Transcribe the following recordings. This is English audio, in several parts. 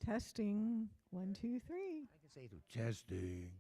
Testing. 1, 2, 3. I can say through testing.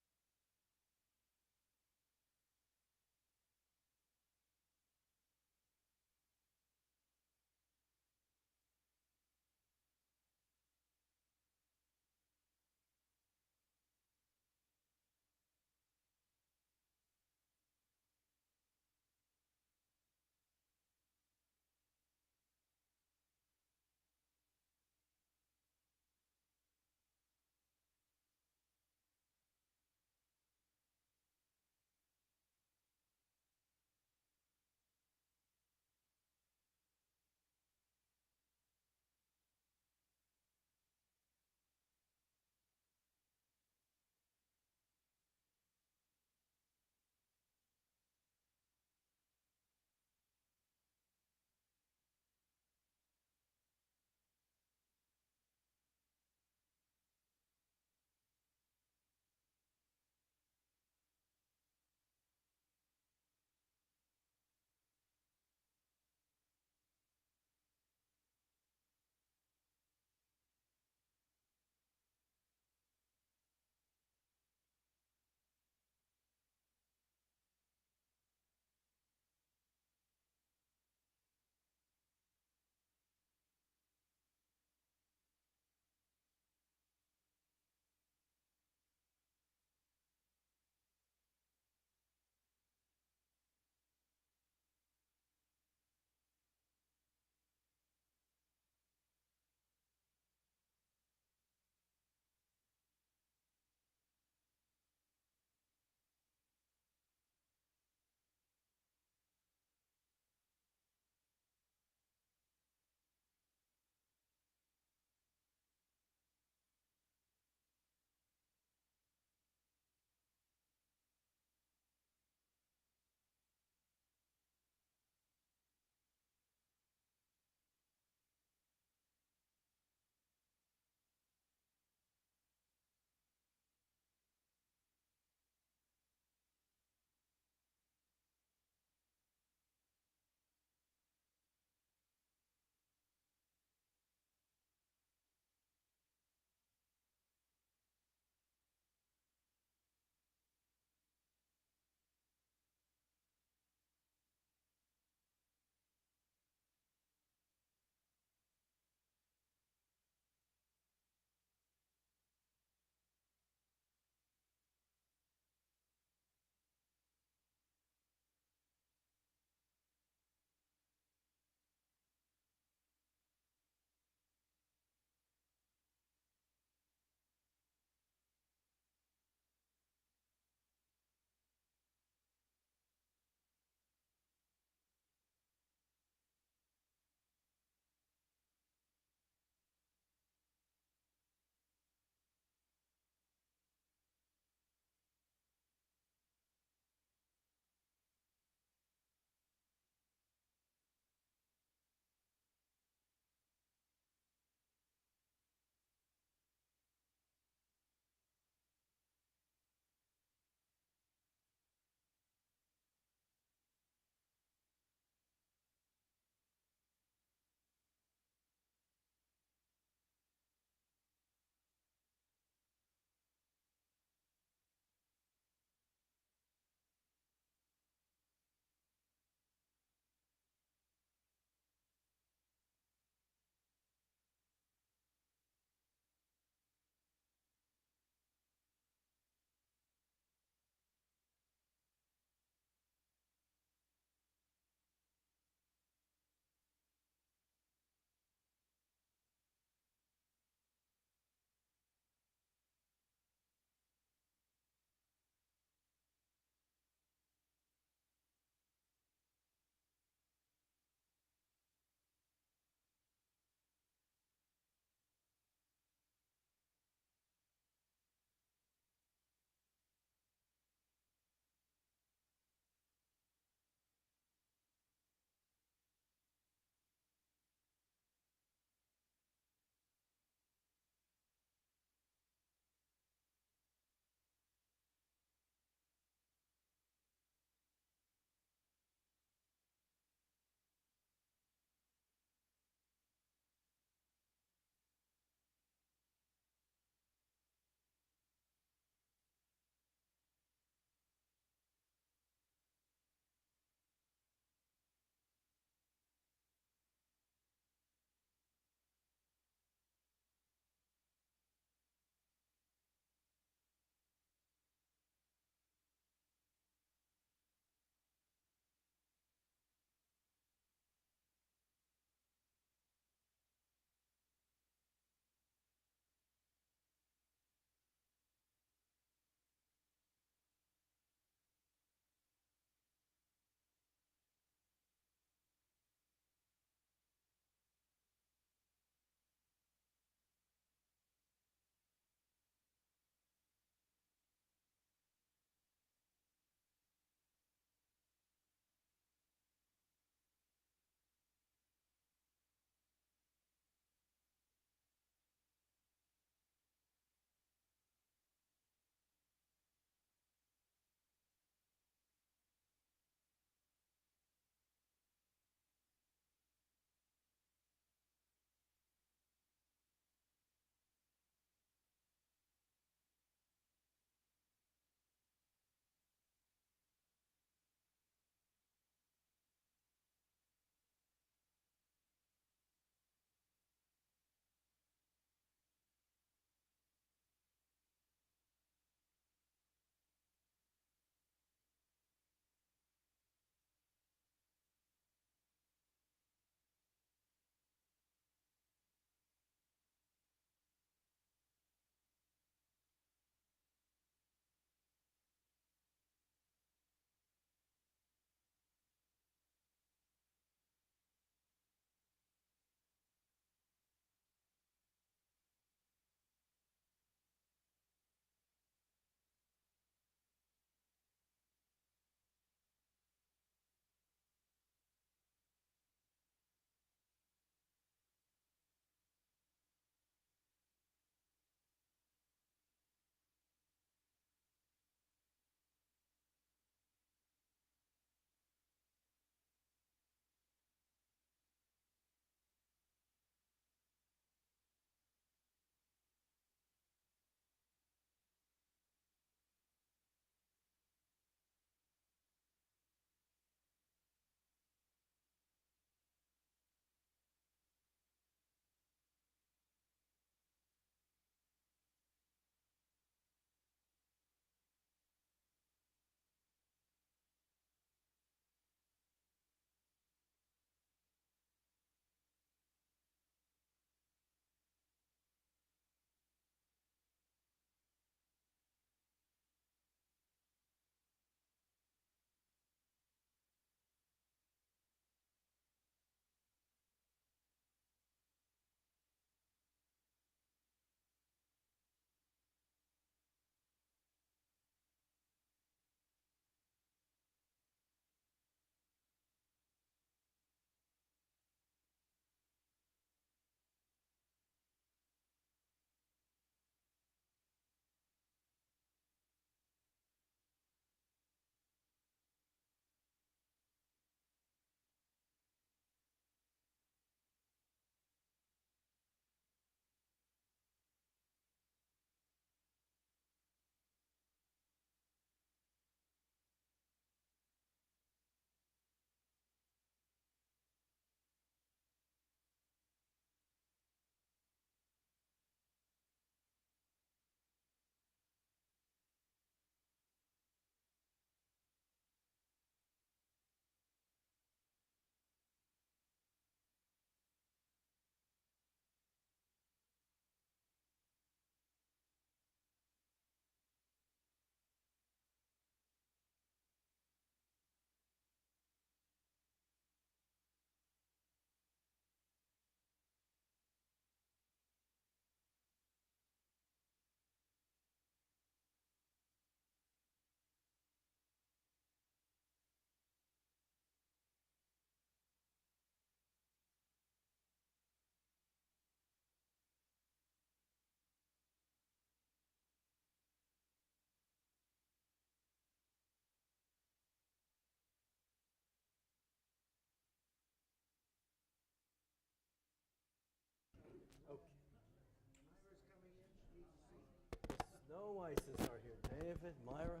Weisses are here. David, Myra,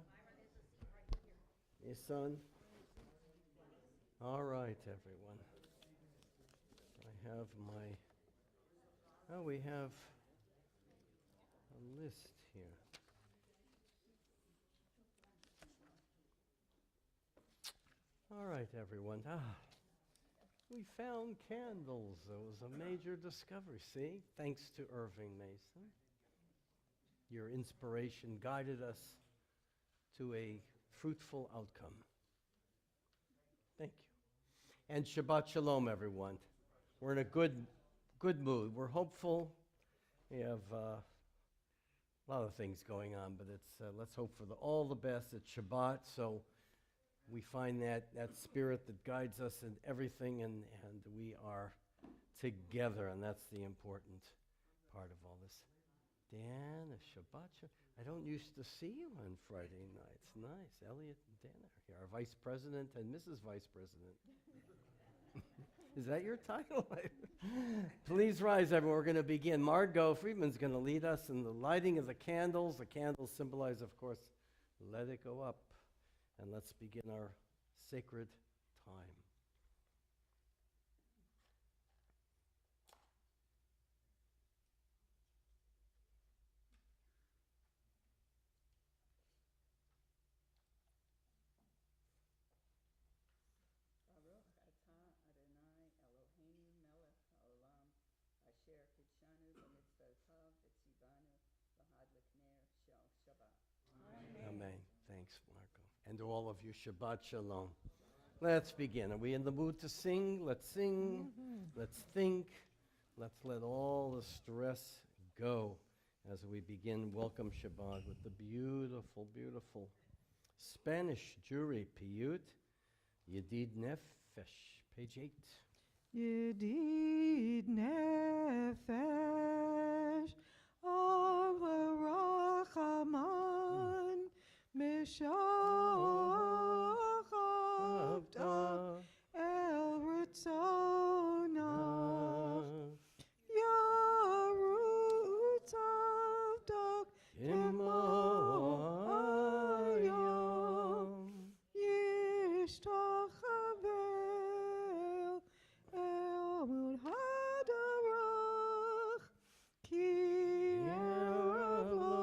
your son. All right, everyone. I have we have a list here. All right, everyone. We found candles. It was a major discovery. See? Thanks to Irving Mason. Your inspiration guided us to a fruitful outcome. Thank you. And Shabbat Sholom, everyone. We're in a good mood. We're hopeful. We have a lot of things going on, but let's hope for all the best. It's Shabbat, so we find that spirit that guides us in everything, and we are together, and that's the important part of all this. Dan, a Shabbat. I don't used to see you on Friday nights. Nice. Elliot and Dan are here, our Vice President and Mrs. Vice President. Is that your title? Please rise, everyone. We're going to begin. Margot Friedman's going to lead us in the lighting of the candles. The candles symbolize, of course, let it go up. And let's begin our sacred time. Amen. Thanks, Marco. And to all of you, Shabbat Shalom. Let's begin. Are we in the mood to sing? Let's sing. Let's think. Let's let all the stress go as we begin Welcome Shabbat with the beautiful, beautiful Spanish jury Piyut, Yedid Nefesh, page 8. Yedid nefesh av rachaman mishachavta el ritzona yarutzavdak imayam yishtachavel el hadarach ki eravo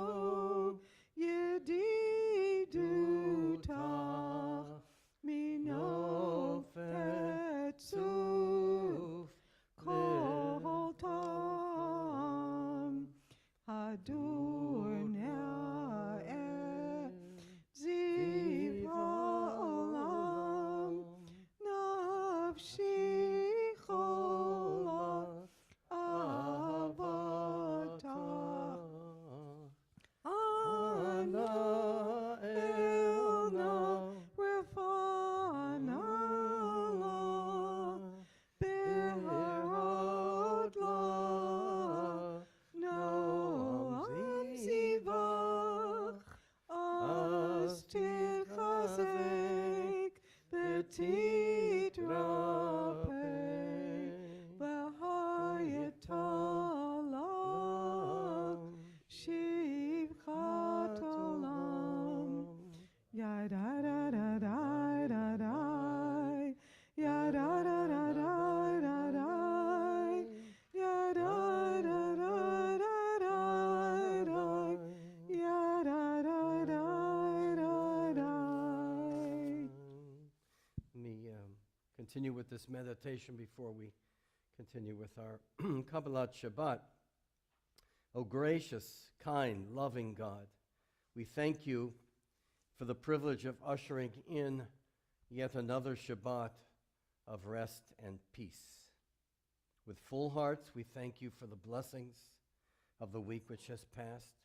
yediduta minofetzuf kol tam hadurna ziv ha'olam nafshi chola avata ana elna refana la beharot la noam zivach as tichazek petit rapeh v'hayatalam shivchat olam yadadadadadadai yadadadadadadai yadadadadadadai yadadadadadadai. Let me continue with this meditation before we continue with our Kabbalat Shabbat. O gracious, kind, loving God, we thank you for the privilege of ushering in yet another Shabbat of rest and peace. With full hearts, we thank you for the blessings of the week which has passed,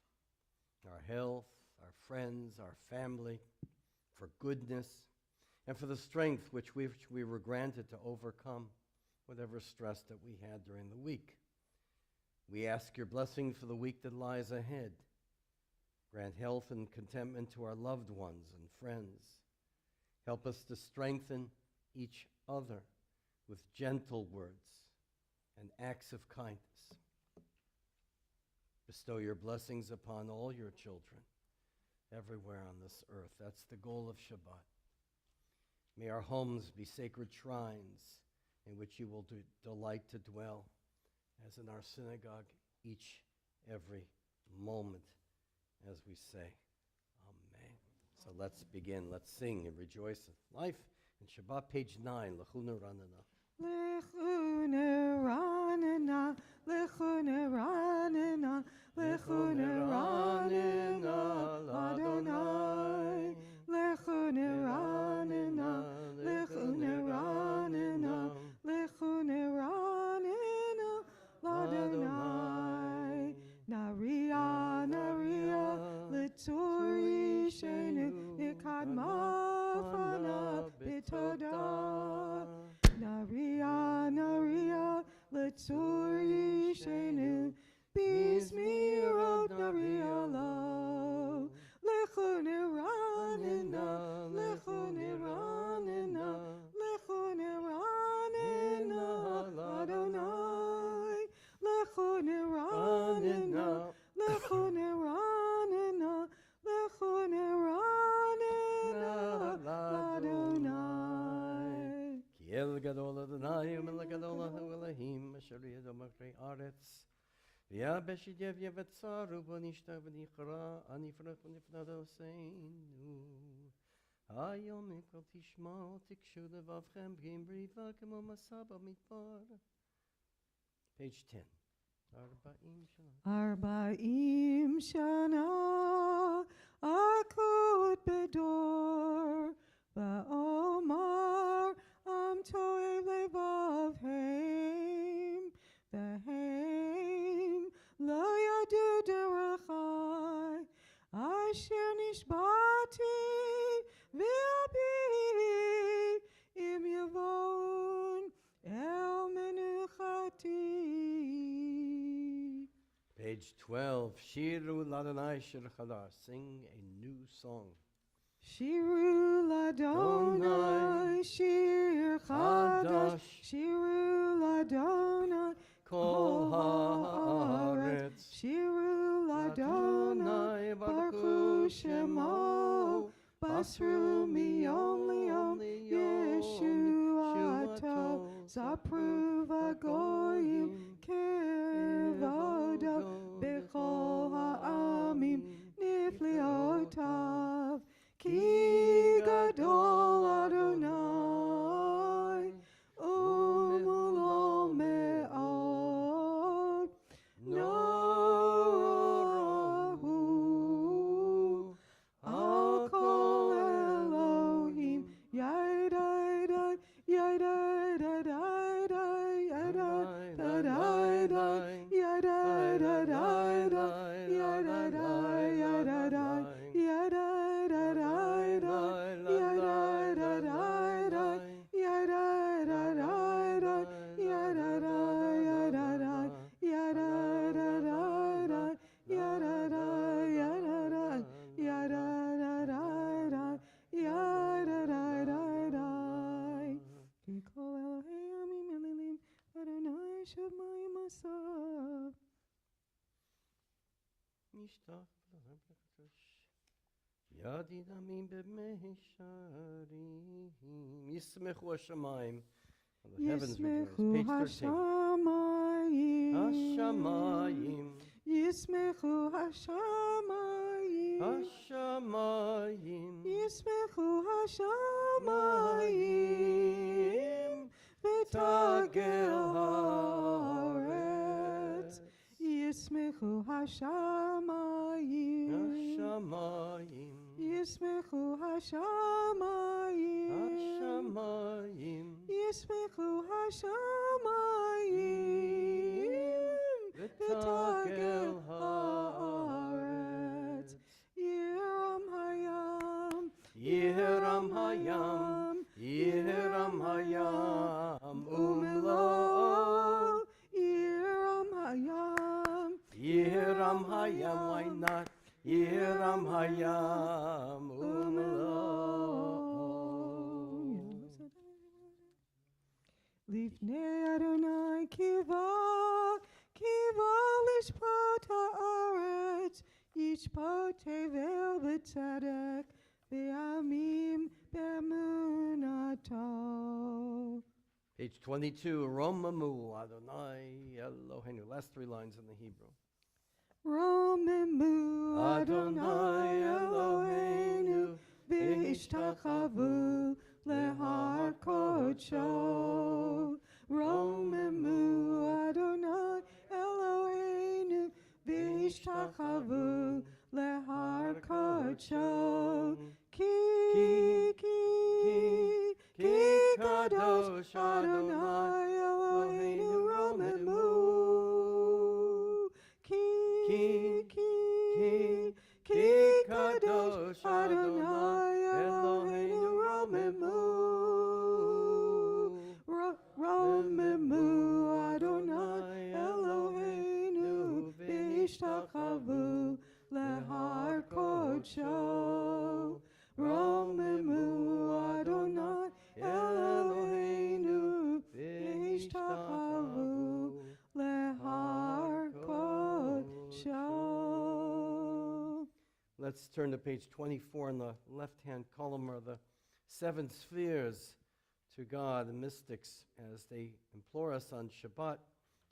our health, our friends, our family, for goodness, and for the strength which we were granted to overcome whatever stress that we had during the week. We ask your blessing for the week that lies ahead. Grant health and contentment to our loved ones and friends. Help us to strengthen each other with gentle words and acts of kindness. Bestow your blessings upon all your children, everywhere on this earth. That's the goal of Shabbat. May our homes be sacred shrines in which you will delight to dwell, as in our synagogue, each, every moment, as we say, Amen. So let's begin. Let's sing and rejoice in life. In Shabbat, page 9, Lechuna Ranana. Lechune ranena, lechune ranena, lechune ranena, Adonai. Lechune ranena, lechune ranena, lechune ranena, Adonai. Naria, naria, litzuri shenu, nikadma fana bitoda. Naria, naria, litzuri shenu, bismirot naria lo. Lechune ranena, lechune ranena, lechune ranena, Adonai. Lechune ranena, lechune ranena, lechune ranena, Adonai. Ki el gadol Adonai, umel gadol Elohim, asher yedom achrei aretz. V'yabesh yev yevetzaru, v'nishtav v'nichra, anifrach v'nifnado seinu. Hayom mikol tishma'u, tikshu levavchem, b'gim briva, kemo masaba midbar. Page 10. Arba'im shana, akut bedor, va'omar, am toev levavheim, v'heim, lo yadu derechai, asher nishbati, v'abi, im yavon, el menuchati. Page 12. Shiru l'Adonai shir chadash. Sing a new song. Shiru l'Adonai shir chadash, Shiru l'Adonai Kol haaretz. Shiru l'Adonai baruch shemo, basru miyom liyom Yeshuato, zapru v'goyim kevodo, bechol ha'amim nifliotav, ki gadol Adonai, umulo me'od, norahu, al kol Elohim, yadai, yadai, yadai, Yadidamim b'meisharim. Yismechu hashamayim. The heavens rejoice. Yismechu Page 13. hashamayim, Hashamayim. Yismechu hashamayim, Hashamayim. Yismechu hashamayim, v'tagel haaretz. Yismechu hashamayim, Hashamayim. Yismechu hashamayim, Hashamayim. Yismechu hashamayim, v'tagel haaretz. Yiram hayam, Yiram hayam. Yiram hayam. Umlo. Yiram hayam, Yiram hayam. Why not? Yiram hayam. Umlo. Lifnei Adonai kiva, kiva lishpat haaretz, Vishpo tevel b'tzedek v'yamim b'emunato. Page 22, Romamu Adonai Eloheinu. Last 3 lines in the Hebrew. Romamu Adonai Eloheinu v'ishtachavu lehar kodsho. Romamu Adonai Eloheinu v'ishtachavu lehar kodsho. Ki kadosh Adonai Eloheinu Romamu. Ki kadosh Adonai Eloheinu Romamu. Romamu Adonai Eloheinu v'ishtachavu lehar kodsho. Romamu Adonai Eloheinu v'ishtachavu lehar kodsho. Let's turn to page 24 in the left-hand column are the 7 spheres to God, the mystics, as they implore us on Shabbat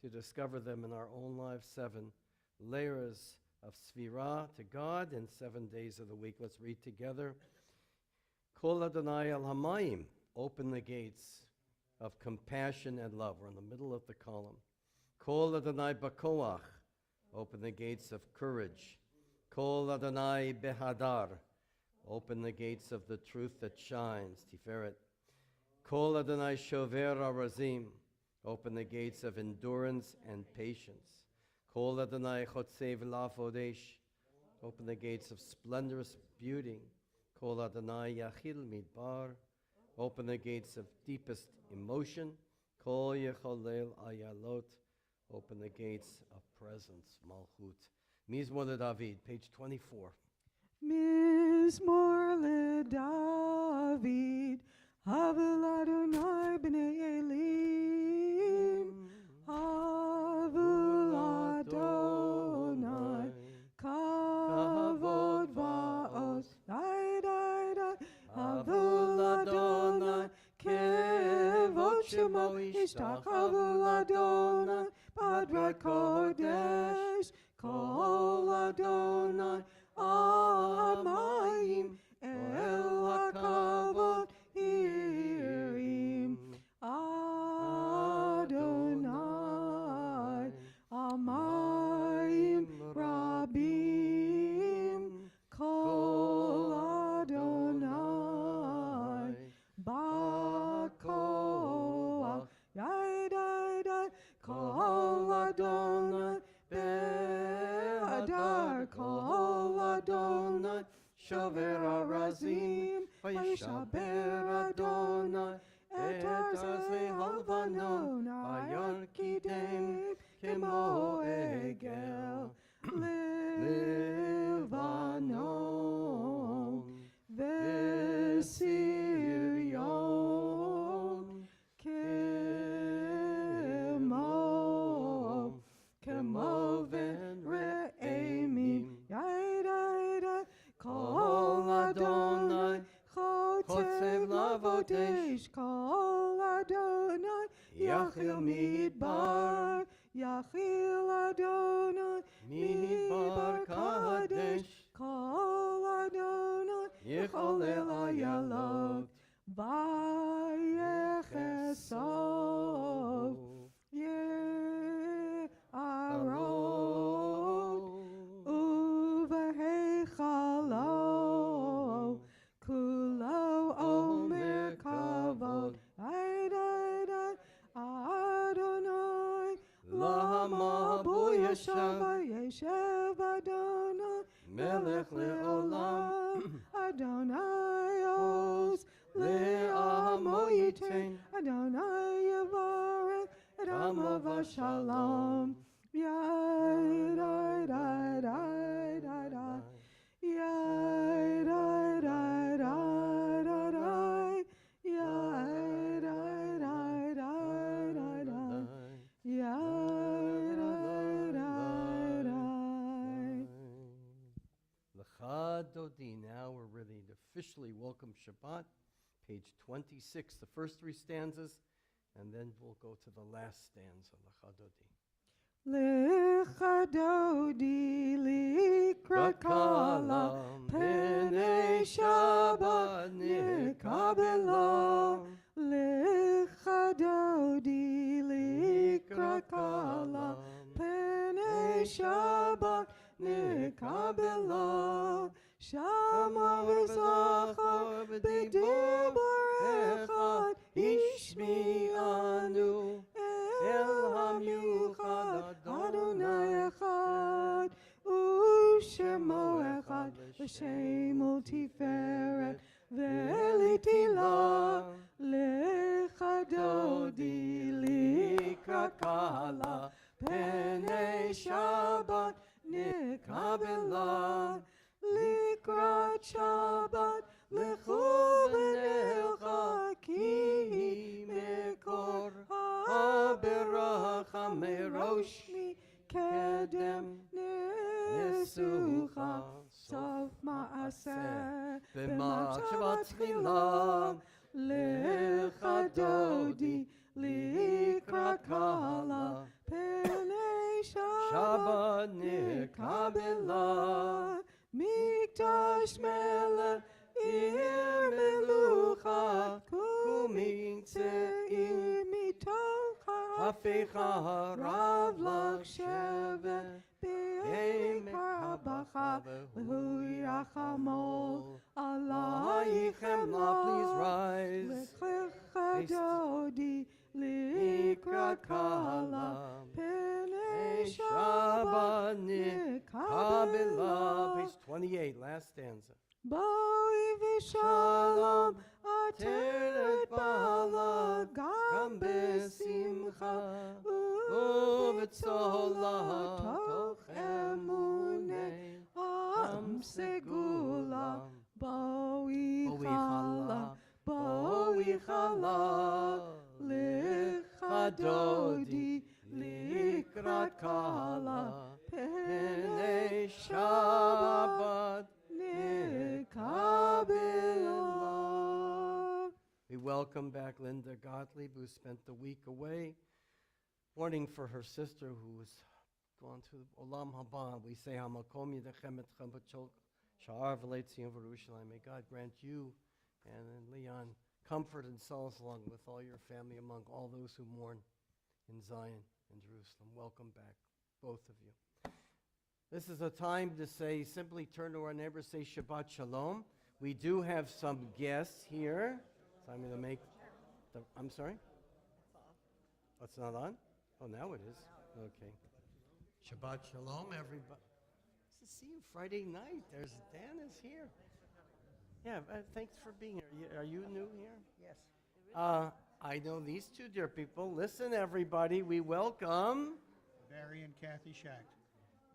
to discover them in our own lives. 7 layers of Sphira to God in 7 days of the week. Let's read together. Kol Adonai al Hamayim, open the gates of compassion and love. We're in the middle of the column. Kol Adonai Bakoach, open the gates of courage. Kol Adonai Behadar, open the gates of the truth that shines. Tiferet. Kol Adonai Shover Arazim, open the gates of endurance and patience. Kol Adonai Chotzev Lafodesh, open the gates of splendorous beauty. Kol Adonai Yachil Midbar, open the gates of deepest emotion. Kol Yecholel Ayalot, open the gates of presence. Malchut. Mizmor LeDavid, page 24. Mizmor LeDavid, Havel Adonai b'nei Elim, Havel Adonai, Kavod va'os, Havel Adonai, Kevod Shemo Ishtach, Havel Adonai, Padrat Kodesh, Kol Adonai, Amayim, El HaKavod, Irim, Adonai, Amayim, Rabim, Kol Adonai, Bakoach, Yai, Kol Adonai, Be'adar, Kol Adonai, Shover Arazim, Vayishaber Adonai, Et Arzei Halvanon, Vayarkidem, Kemo Egel, Levanon, Vesirion, Kemo Ven Re'emim, Yai, Kol Adonai, Chotzev Lavodesh, Kol Adonai, Yachil Midbar, Yachil Adonai, Midbar Kadesh, Kol Adonai, Yecholel Ayalot, Vayechesov, Ye'arot, Uvehechalo, Kulo Omer Kavod, Adonai, Lama Buyashav, Yeshev Adonai, Melech Le'olam, Adonai Oz, Le'amo Yitain, Adonai Yevarech, et Amav Shalom, Yai, Dai, Dai, Dai, Dai, Dai, Yai, Dai, Dai, Dai, Dai, Dai, Yai, Dai, Dai, Dai, Dai, Dai, Yai, Dai, Dai, Dai. officially welcome Shabbat, page 26, the first three stanzas, and then we'll go to the last stanza, L'chadodi likrat kala Penei Shabbat nikabela L'chadodi likrat kala Penei Shabbat nikabela Shama v'zachar b'dibur echad Ishmi anu El HaMiuchad Adonai Echad U'Shemo Echad V'Shemo Tiferet Ve'Litila L'chadodi likrat kala Penei Shabbat nikabela Likrat Shabbat Lechu v'necha Ki mekor Haberacha meroshmi Kedem Nesucha Sof ma'aseh B'machshavat tchila L'chadodi Likrat kala Penei Shabbat nikabela Mikdash melech ir melucha kuming tze'ir mitocha hafecha rav lach shevet be'ekar habacha v'hu yirachamol alaychem la. Please rise. L'chadodi likrat kala Penei Shabbat nikabela. Page 28, last stanza. Boi v'shalom ateret bala gam besimcha u'v'tzola toch emunei am segula boi chala l'chadodi likrat kala Penei Shabbat nikabela. We welcome back Linda Gottlieb, who spent the week away, mourning for her sister who was gone to Olam Haba. We say Hamakom Yidechem Etchem B'Chol Sha'ar V'Leitzion V'Rushalayim. May God grant you and Leon comfort and solace along with all your family among all those who mourn in Zion and Jerusalem. Welcome back, both of you. This is a time to say, simply turn to our neighbor, say Shabbat Shalom. We do have some guests here. So I'm going to make the, I'm sorry? That's not on? Oh, now it is. Okay. Shabbat Shalom, everybody. Nice to see you Friday night. There's Dan is here. Yeah, thanks for being here. Are you new here? Yes. I know these two dear people. Listen, everybody, we welcome Barry and Kathy Schacht.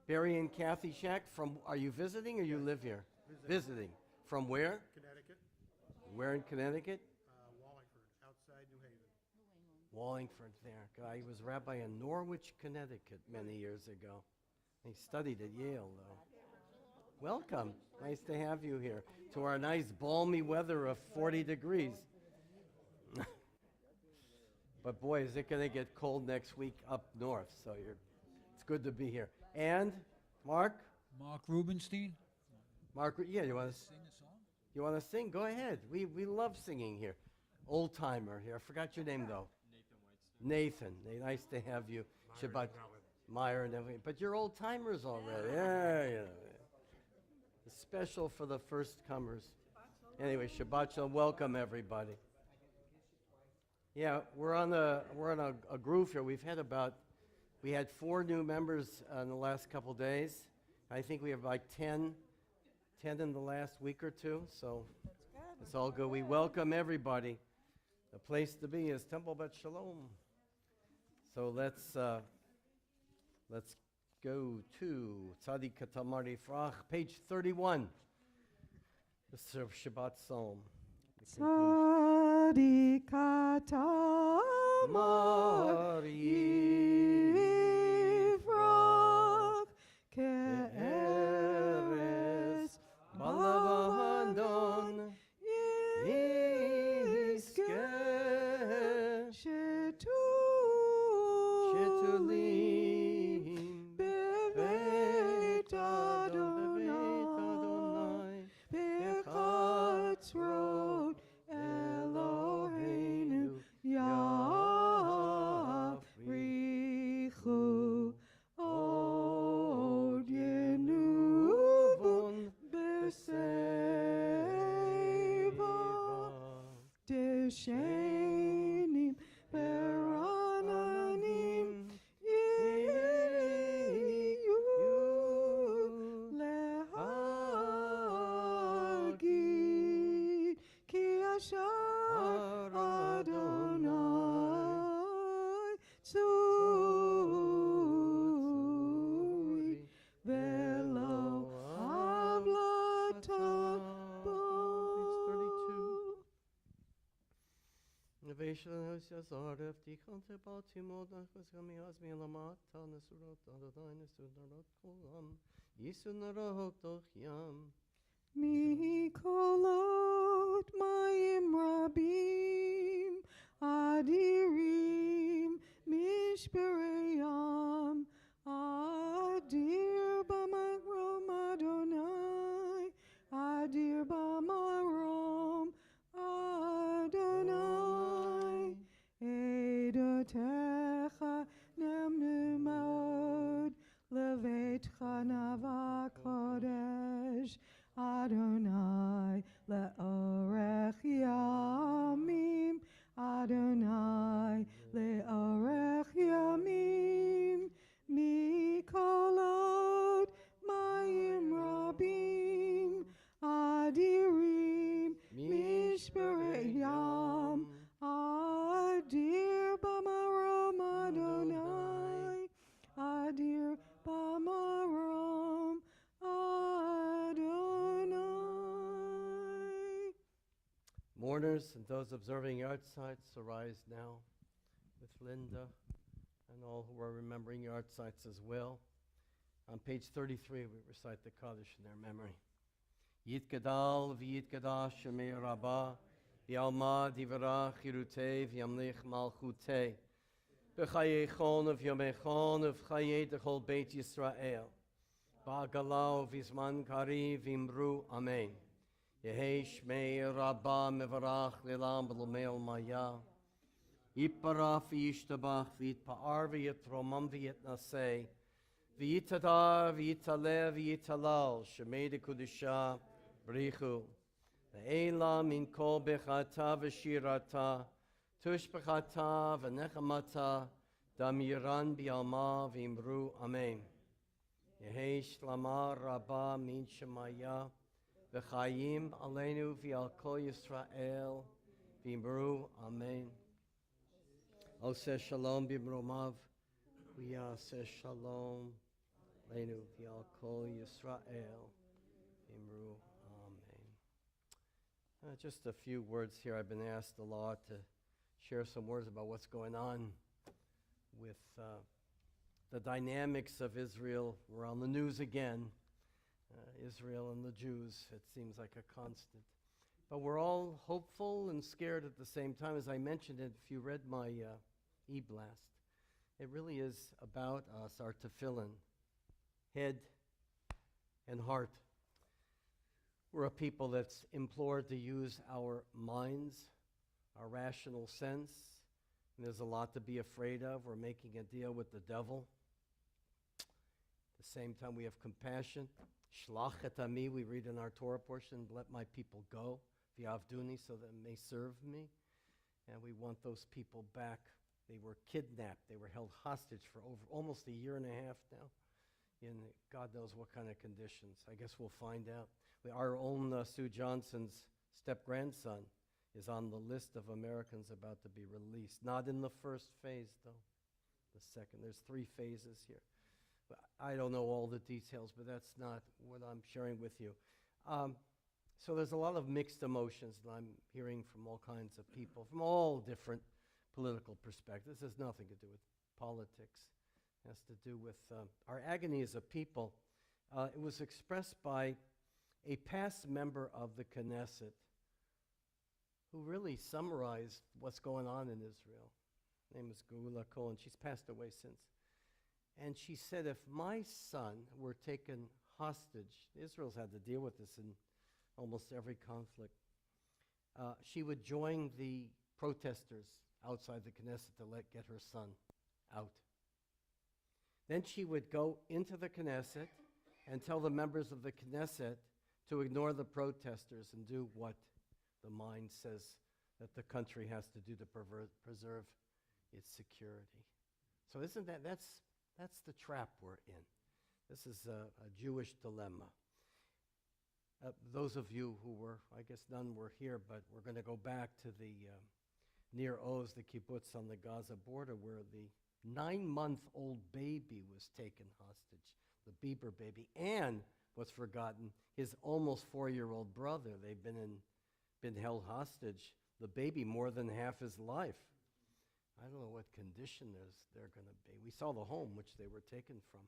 Barry and Kathy Schacht from, are you visiting or you live here? Visiting. From where? Connecticut. Where in Connecticut? Wallingford, outside New Haven. Wallingford there. I was rabbi in Norwich, Connecticut many years ago. He studied at Yale, though. Welcome. Nice to have you here to our nice balmy weather of 40 degrees. But boy, is it going to get cold next week up north, so it's good to be here. And Mark? Mark Rubenstein. Mark, yeah, you want to Sing a song? You want to sing? Go ahead. We love singing here. Old timer here. I forgot your name though. Nathan. Nice to have you. Shabbat. Meyer and everything. But you're old timers already. Yeah, yeah. It's special for the first comers. Anyway, Shabbat Shalom. Welcome everybody. Yeah, we're on a groove here. We had 4 new members in the last couple days. I think we have like 10 in the last week or two, so it's all good. We welcome everybody. The place to be is Temple Beth Sholom. So let's go to Tzadik Katamari Frach, page 31. This is Shabbat Psalm. Tzadik Katamari Frach Ke'eres Balavandon Elim Beveit Adonai, Bechatzrot Eloheinu Yafrichu Od Yenuvon Beseva Deshenim Berananim Iyu Lehagid Ki Ashar Adonai Tzuri Velo Havlata Bo. Innovation has Yazaref, Deconte Baltimore, Nakasami Hasmi Lamata, Nesurot, Adonai, Nesunarot Kolam, Yisunarot Yam. Mikolot Mayim Rabim Adirim Mishpereyam Adir Bamarom Adonai Adir Bamarom Adonai Edotecha Nemnu Maod Levetcha Nava Kodesh Adonai le'orech yamim Adonai le'orech yamim Mikolot mayim rabim Adirim mishperei yam Adir bamarom Adonai Adir bamarom Adonai. Mourners and those observing yard sites, arise now with Linda and all who are remembering yard sites as well. On page 33, we recite the Kaddish in their memory. Yitgadal v'yitgadash shemei rabbah v'yalma divrach yirutei v'yamlich malchutei b'chayechon v'yomechon v'chayei dechol beit Yisrael ba'agalau v'zman kari v'imru amen. Yehi shmei rabbah mevarach lilam b'lomei maya yipparaf v'yishtabach v'yitpa'ar v'yitromam v'yitnasei v'yitadar v'yitaleh v'yitalal shemei dekudusha brichu ve'ela min kol bechata v'shirata tush bechata v'nechamata damiran bi'alma v'imru amen. Yehi shlama rabbah min shemaya v'chayim aleinu v'al kol Yisrael v'imru amen. Oseh shalom b'mromav v'yaseh shalom aleinu v'al kol Yisrael v'imru amen. Just a few words here. I've been asked a lot to share some words about what's going on with the dynamics of Israel. We're on the news again. Israel and the Jews, it seems like a constant. But we're all hopeful and scared at the same time. As I mentioned it, if you read my e-blast, it really is about us, our tefillin, head and heart. We're a people that's implored to use our minds, our rational sense. And there's a lot to be afraid of. We're making a deal with the devil. At the same time, we have compassion. Shlach et ami, we read in our Torah portion, let my people go, v'yavduni, so that they may serve me. And we want those people back. They were kidnapped. They were held hostage for over almost a year and a half now, in God knows what kind of conditions. I guess we'll find out. Our own Sue Johnson's step-grandson is on the list of Americans about to be released. Not in the first phase, though. The second. There's 3 phases here. I don't know all the details, but that's not what I'm sharing with you. So there's a lot of mixed emotions that I'm hearing from all kinds of people, from all different political perspectives. This has nothing to do with politics. It has to do with our agony as a people. It was expressed by a past member of the Knesset who really summarized what's going on in Israel. Her name is Geula Cohen. She's passed away since. And she said, if my son were taken hostage, Israel's had to deal with this in almost every conflict, she would join the protesters outside the Knesset to get her son out. Then she would go into the Knesset and tell the members of the Knesset to ignore the protesters and do what the mind says that the country has to do to preserve its security. So isn't that's the trap we're in. This is a Jewish dilemma. Those of you who were, I guess none were here, but we're going to go back to the near Oz, the kibbutz on the Gaza border, where the 9-month-old baby was taken hostage, the Bieber baby, and what's forgotten, his almost 4-year-old brother. They've been held hostage, the baby, more than half his life. I don't know what condition they're going to be. We saw the home which they were taken from.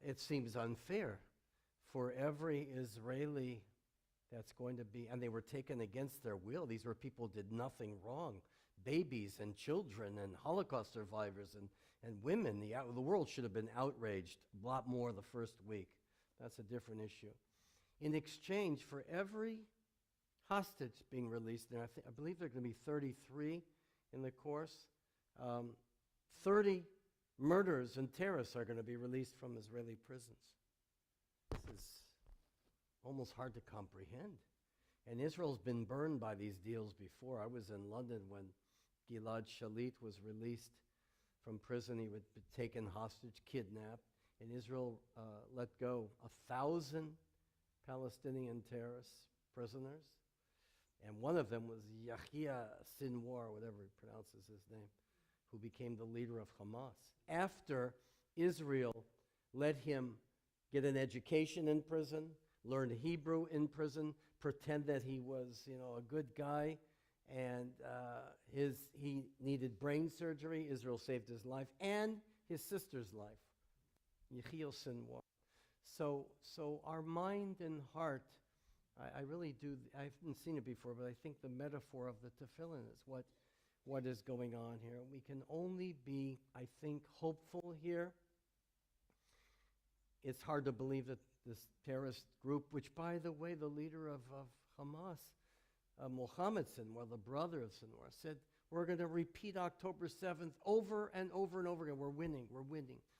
It seems unfair for every Israeli that's going to be, and they were taken against their will. These were people who did nothing wrong. Babies and children and Holocaust survivors and women. The world should have been outraged a lot more the first week. That's a different issue. In exchange for every hostage being released, and I believe there are going to be 33 in the course, 30 murders and terrorists are going to be released from Israeli prisons. This is almost hard to comprehend. And Israel's been burned by these deals before. I was in London when Gilad Shalit was released from prison. He would be taken hostage, kidnapped, and Israel let go 1,000 Palestinian terrorists, prisoners. And one of them was Yahya Sinwar, whatever he pronounces his name, who became the leader of Hamas. After Israel let him get an education in prison, learn Hebrew in prison, pretend that he was, a good guy, and he needed brain surgery. Israel saved his life and his sister's life, Yechiel Sinwar. So our mind and heart, I really do, I haven't seen it before, but I think the metaphor of the tefillin is what is going on here. We can only be, I think, hopeful here. It's hard to believe that this terrorist group, which, by the way, the leader of Hamas, Mohammed Sinwar, the brother of Sinwar, said, we're going to repeat October 7th over and over and over again. We're winning.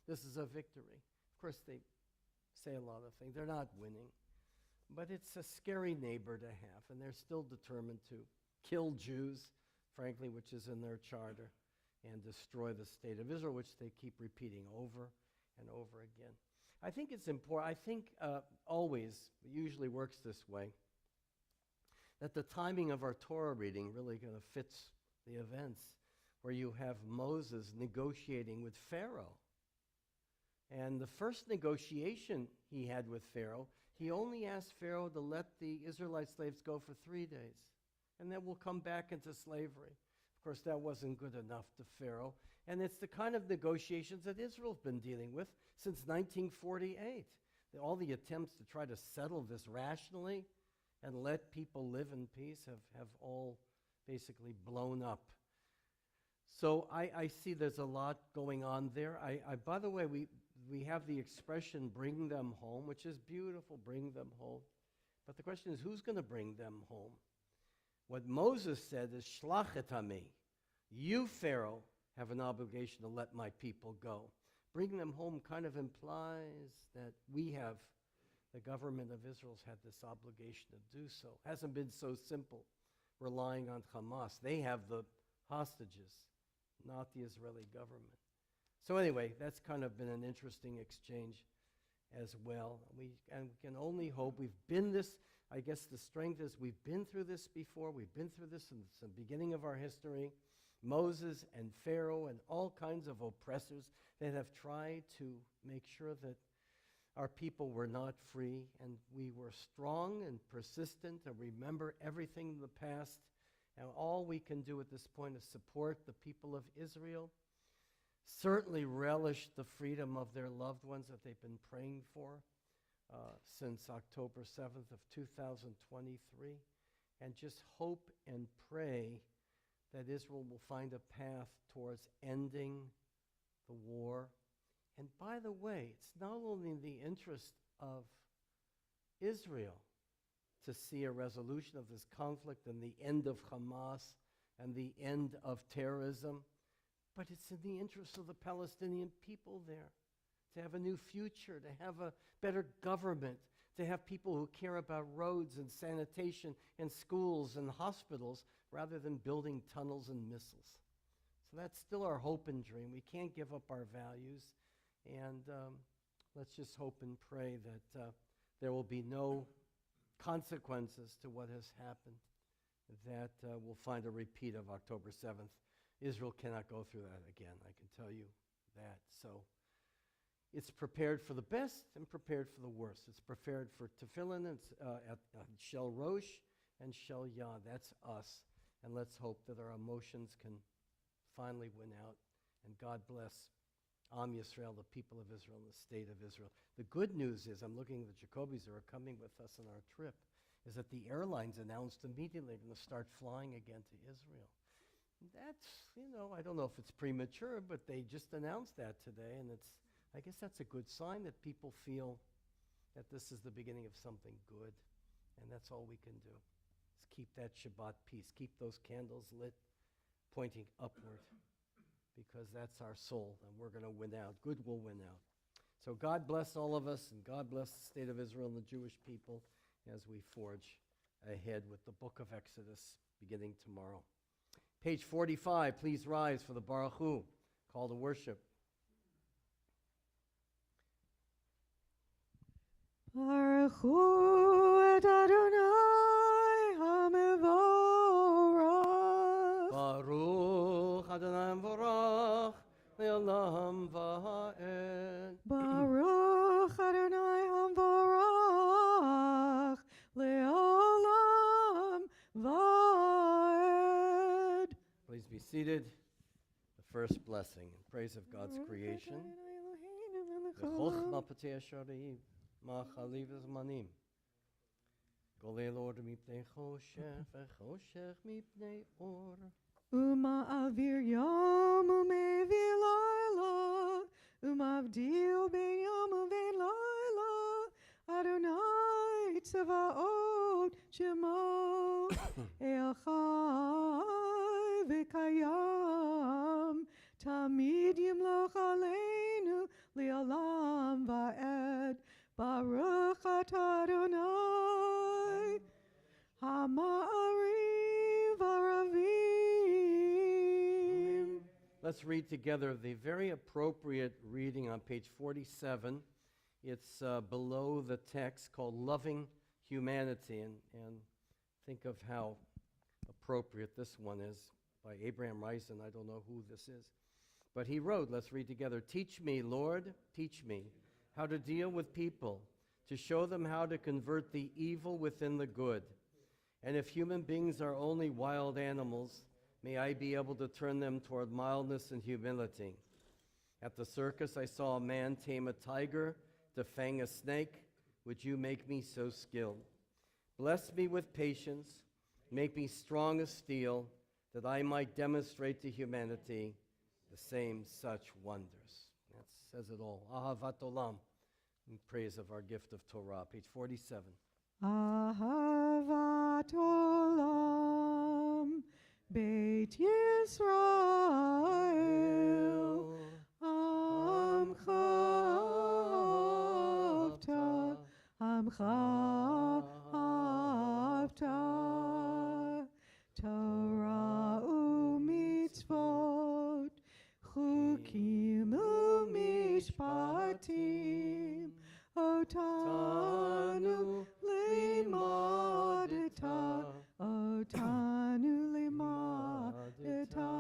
This is a victory. Of course, they say a lot of things. They're not winning. But it's a scary neighbor to have, and they're still determined to kill Jews, frankly, which is in their charter, and destroy the state of Israel, which they keep repeating over and over again. I think it's important. I think always, it usually works this way, that the timing of our Torah reading really kind of fits the events, where you have Moses negotiating with Pharaoh. And the first negotiation he had with Pharaoh, he only asked Pharaoh to let the Israelite slaves go for 3 days, and then we'll come back into slavery. Of course, that wasn't good enough to Pharaoh. And it's the kind of negotiations that Israel's been dealing with since 1948. All the attempts to try to settle this rationally and let people live in peace have all basically blown up. So I see there's a lot going on there. By the way, we have the expression, bring them home, which is beautiful, bring them home. But the question is, who's going to bring them home? What Moses said is, shlach et ami. You, Pharaoh, have an obligation to let my people go. Bring them home kind of implies that we have, the government of Israel's had this obligation to do so. Hasn't been so simple, relying on Hamas. They have the hostages, not the Israeli government. So anyway, that's kind of been an interesting exchange as well. We can only hope. We've been this, I guess the strength is we've been through this before. We've been through this since the beginning of our history. Moses and Pharaoh and all kinds of oppressors that have tried to make sure that our people were not free, and we were strong and persistent and remember everything in the past. And all we can do at this point is support the people of Israel, certainly relish the freedom of their loved ones that they've been praying for since October 7th of 2023, and just hope and pray that Israel will find a path towards ending the war And by the way, it's not only in the interest of Israel to see a resolution of this conflict and the end of Hamas and the end of terrorism, but it's in the interest of the Palestinian people there to have a new future, to have a better government, to have people who care about roads and sanitation and schools and hospitals rather than building tunnels and missiles. So that's still our hope and dream. We can't give up our values. And let's just hope and pray that there will be no consequences to what has happened, that we'll find a repeat of October 7th. Israel cannot go through that again, I can tell you that. So it's prepared for the best and prepared for the worst. It's prepared for Tefillin and at Shel Rosh and Shel Yad. That's us. And let's hope that our emotions can finally win out. And God bless Am Yisrael, the people of Israel, and the state of Israel. The good news is, I'm looking at the Jacobis who are coming with us on our trip, is that the airlines announced immediately they're going to start flying again to Israel. That's, I don't know if it's premature, but they just announced that today, and I guess that's a good sign that people feel that this is the beginning of something good, and that's all we can do, is keep that Shabbat peace, keep those candles lit, pointing upward, because that's our soul, and we're going to win out. Good will win out. So God bless all of us, and God bless the state of Israel and the Jewish people as we forge ahead with the book of Exodus beginning tomorrow. Page 45, please rise for the Baruch Hu, call to worship. Baruch Hu et Adonai HaMevorach. Baruch Adonai Vorach Le'olam Va'ed. Baruch Adonai HaMevorach Le'olam Va'ed. Please be seated. The first blessing in praise of God's creation. V'chochma patei hasharim, ma'achaliv zmanim. Golei l'or mipnei choshech, v'choshech mipnei or. Uma'avir yom u'mevir laila, umavdil ben yom u'ben laila, Adonai tzavaot shemo, Elchai v'kayam, tamid yimloch aleinu, li'olam va'ed, Baruch atah Adonai, Hama'arim v'aravim. Let's read together the very appropriate reading on page 47. It's below the text called Loving Humanity, and think of how appropriate this one is by Abraham Reisen. I don't know who this is. But he wrote, let's read together, "Teach me, Lord, teach me how to deal with people, to show them how to convert the evil within the good. And if human beings are only wild animals, may I be able to turn them toward mildness and humility. At the circus, I saw a man tame a tiger to fang a snake. Would you make me so skilled? Bless me with patience, make me strong as steel, that I might demonstrate to humanity the same such wonders." That says it all. Ahavat olam, in praise of our gift of Torah. Page 47. Ahavat olam, Beit Yisrael, Amcha avta, Amcha avta, Torah u'mitzvot, Chukim u'mishpatim, Otanu limadeta, Otanu limadeta.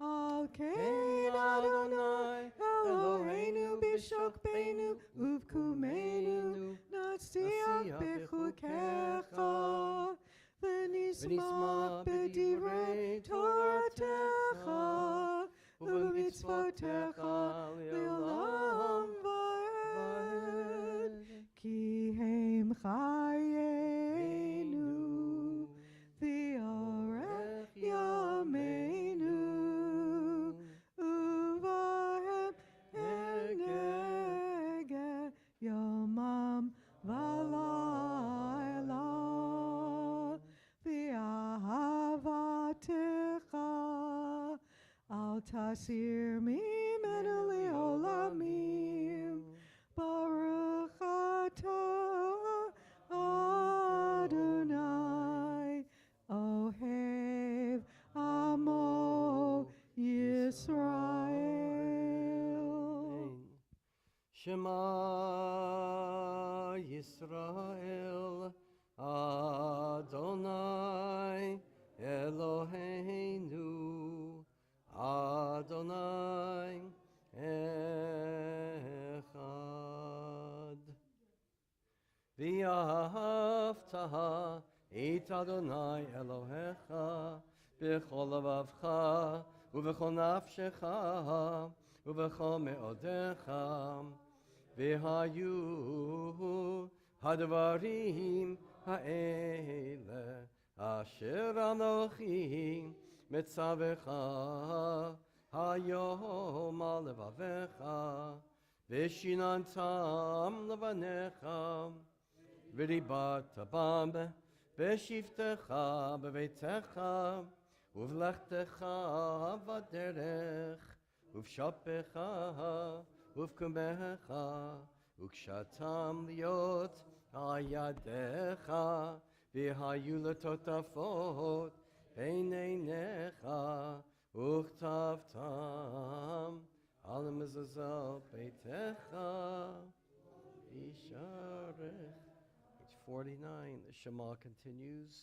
Al kein Adonai, Eloheinu b'shokbeinu, uvkumeinu, natztiach b'chukecha, v'nisma b'divrei Toratecha, u'b'mitzvotecha le'olam va'ed, ki hem chayenu, v'yorech yameinu, uvahem Asir mimenu leolamim. Baruch atah Adonai Ohev Amo Yisrael. Amen. Shema Yisrael Adonai Eloheinu Adonai Echad. V'ahavta et Adonai Elohecha b'chol levavcha u'v'chol nafshecha u'v'chol me'odecha v'hayu hadvarim ha'ele asher anochi mitzavecha hayom al levavecha v'shinantam levanecha v'ribat abam v'shivtecha b'veitecha uv'lechtecha v'derech uv'shapecha uv'kumecha u'kshatam liot ayadecha v'hayu letotafot b'neinecha u'chtavtam al mezuzah beitecha Isharech. Page 49, the Shema continues,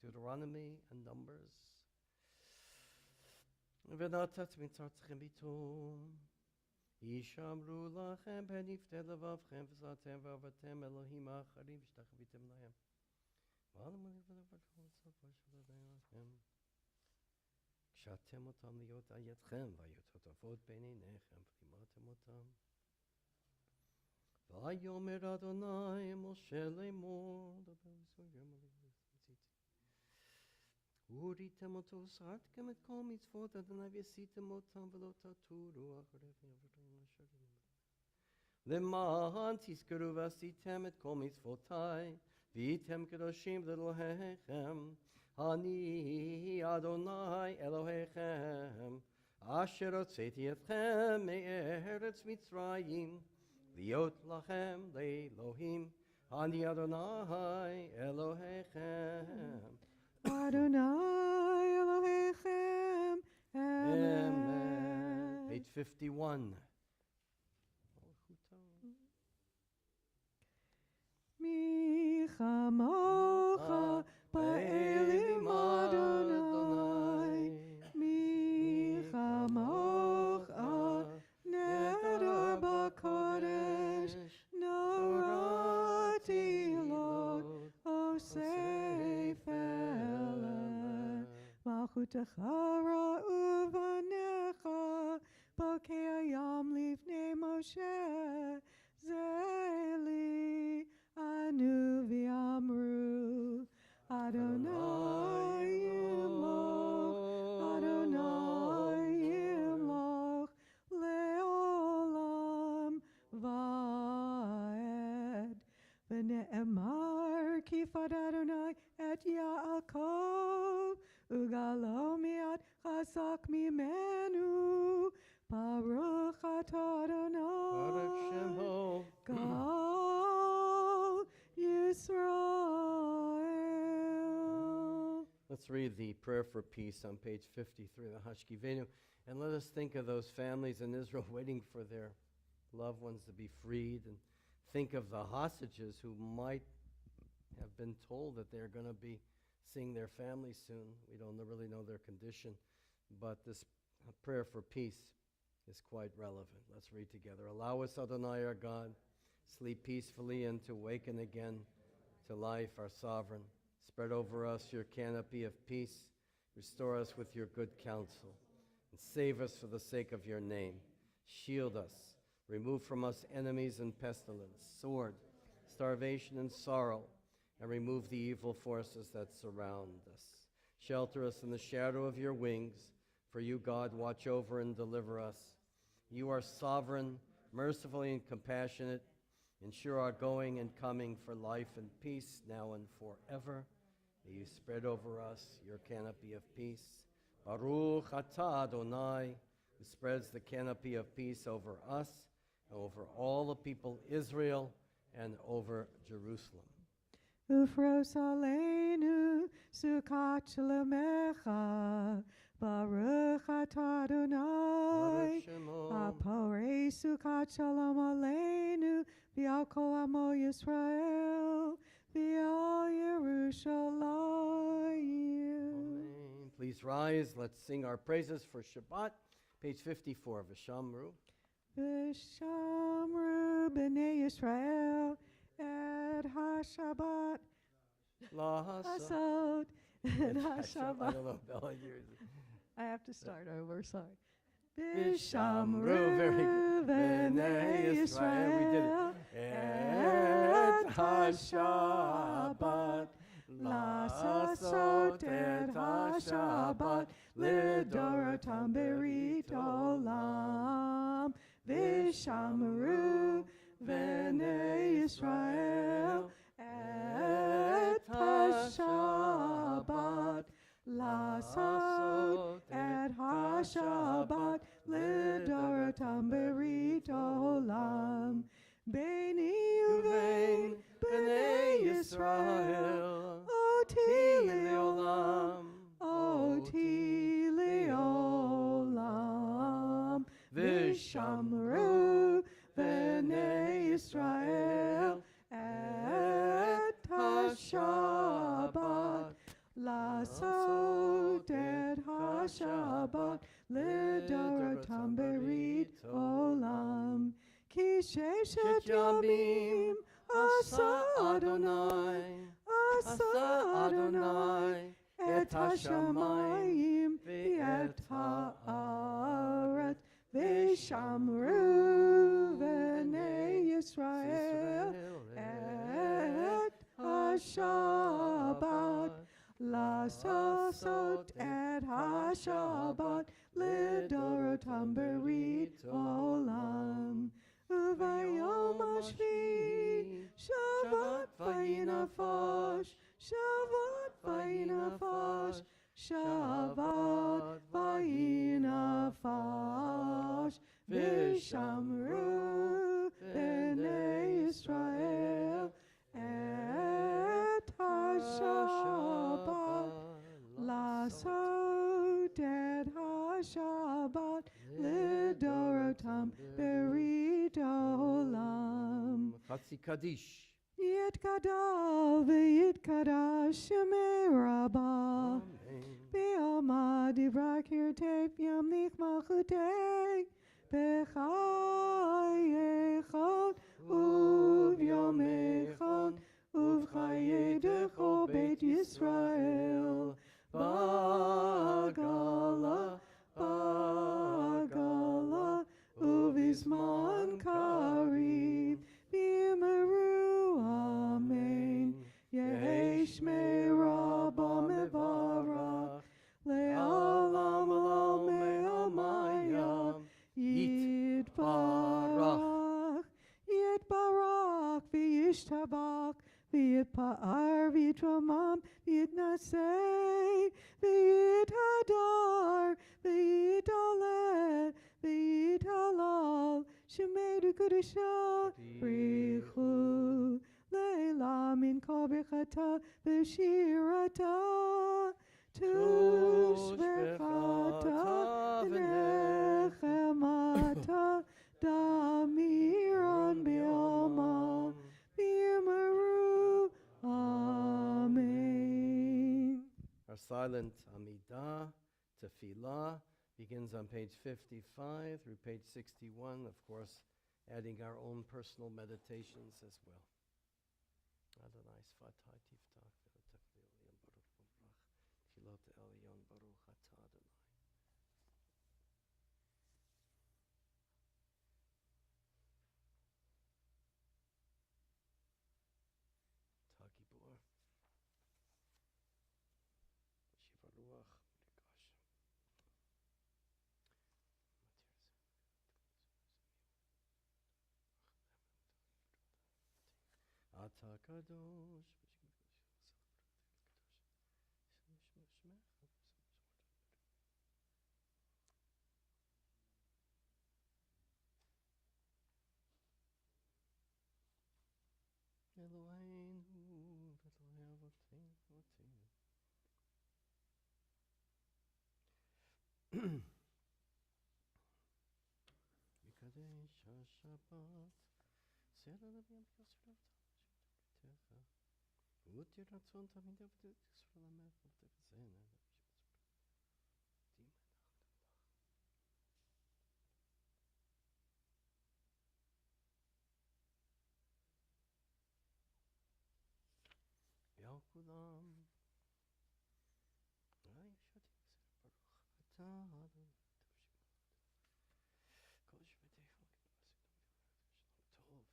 Deuteronomy and Numbers. V'natat mitzartchem bitum, Yishamru lachem benifte levavchem v'zatem v'avatem Elohim acharim v'shtachvitem lahem. Kshatem otam liot ayetchem v'ayototavot b'neinechem v'limatem otam. Vayomer Adonai Moshe lemor. Uritem oto sartkem et kol mitzvot Adonai v'yasitem otam v'lo taturu acharevim v'rayim Leman tizkeru v'asitem et kol mitzvotai v'item kedoshim l'Elohechem Ani Adonai Elohechem Asher hotzeti etchem me'eretz Mitzrayim Liot lachem le'Elohim, Ani Adonai Elohechem. Adonai Elohechem. Amen. Page 51. Mi chamocha ba'elim Adonai. Mi chamocha neder b'kodesh. Norati lo osefele. Malchutecha ra'uvanecha b'kei hayam lifnei Moshe. Zeli anu v'amru Adonai yimloch, Adonai yimloch leolam va'ed. V'ne'emar kifad Adonai et Yaakov ugalo miat chazak mimenu. Baruch atah Adonai Baruch Shemo. Gal Yisrael. Let's read the prayer for peace on page 53 of the Hashkivenu, and let us think of those families in Israel waiting for their loved ones to be freed, and think of the hostages who might have been told that they're going to be seeing their family soon. We don't really know their condition, but this prayer for peace is quite relevant. Let's read together. Allow us, Adonai, our God, sleep peacefully and to waken again to life, our sovereign. Spread over us your canopy of peace. Restore us with your good counsel. And save us for the sake of your name. Shield us. Remove from us enemies and pestilence, sword, starvation and sorrow, and remove the evil forces that surround us. Shelter us in the shadow of your wings. For you, God, watch over and deliver us. You are sovereign, merciful and compassionate. Ensure our going and coming for life and peace now and forever. May you spread over us your canopy of peace. Baruch atah Adonai, who spreads the canopy of peace over us, over all the people Israel, and over Jerusalem. Ufros aleinu sukat shlemecha, Baruch atah Adonai, Baruch Shemo. Aporei sukat shalom aleinu, V'al kol amo Yisrael, V'al Yerushalayim. Amen. Please rise. Let's sing our praises for Shabbat. Page 54, V'shamru. V'shamru b'nei Yisrael, et ha-Shabbat, asod, et I ha-Shabbat. don't know, Bella, yours. I have to start over, sorry. V'shamru, very good. B'nei Yisrael, we did it. Et ha-Shabbat, Lasasot et ha-Shabbat, lidorotam berit olam. V'shamru b'nei Yisrael, et ha-Shabbat, Lasasot et ha-Shabbat, lidorotam berit olam. Beni uvein b'nei Yisrael, oti leolam, oti leolam. V'shamru b'nei Yisrael, et ha-Shabbat, Lasot et ha-Shabbat, lidorotam berit olam. Ki sheshet yamim asa Adonai, asa Adonai, et hashamayim v'et ha'aretz, v'shamru b'nei Yisrael, et ha-Shabbat, Lasasot et ha-Shabbat, lidorotam berit olam. Uvayom hashvi, Shabbat vayinafash, Shabbat vayinafash, Shabbat vayinafash. V'shamru b'nei Yisrael, et ha-Shabbat, Lasot et ha-Shabbat, lidorotam berit olam. Chatzi Kaddish. Yitkadal v'yitkadash shemei rabbah, Amen. Be'alma divrak hirtef yamlich malchutei, B'chayechot uvyomechot, uvchayedecho beit Yisrael, Bagala, Bagala, uvizman kariv, B'yimeru amen, Yehesh me'rabba mevarach, Le'alam lo me'amayam, Yitbarach, Yitbarach, V'yishtabach, V'yitpa'ar, V'yitramam, V'yitnaseh, V'yithadar, V'yitaleh, V'yitalal, Shemedu Kudusha, Brichu, Leila min kol bechata, V'shirata, Tush bechata, V'nechemata, Damiran B'yoma, B'yimeru, Amen. Our silent Amidah, Tefillah, begins on page 55 through page 61, of course, adding our own personal meditations as well. Adonai Sfatai Tiftach V'Tech Elyon Baruch V'Brach Tefillot Elyon Baruch Atah Adonai. Ta Gibor Shiva Ruach Rikash. Ata Kadosh. Eloheinu, Elohei Avotenu, Avotenu. Mikadesh HaShabbat, Sera Leviam Yosef Techa, Uti Ratzon Tamid Avdet Yisrael Amelch Avdet Zena. Kulam, Ay Shati Baruch Atah Adonai Kodesh V'Techa Tov.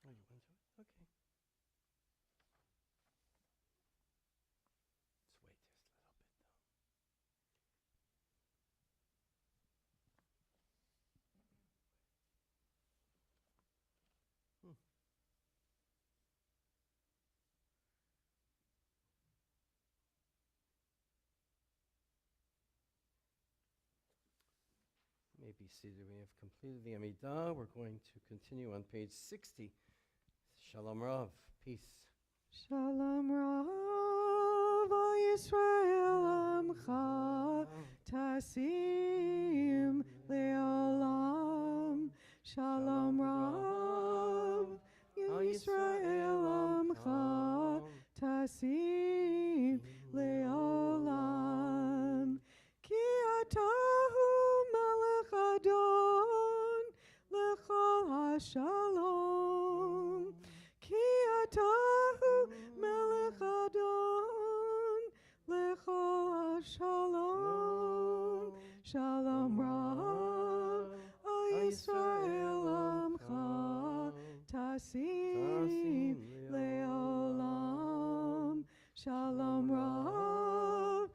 Oh, you went to it? Okay. Let's wait just a little bit, though. May be seated. We have completed the Amidah. We're going to continue on page 60. Shalom Rav. Peace. Shalom Rav Yisrael Amcha Tasim Leolam. Shalom Rav Yisrael Amcha Tasim Leolam. Ki atahu melech adon lechol hashalom. Ki atahu melech adon lechol hashalom. Shalom Rav Yisrael Amcha Tasim Leolam. Shalom Rav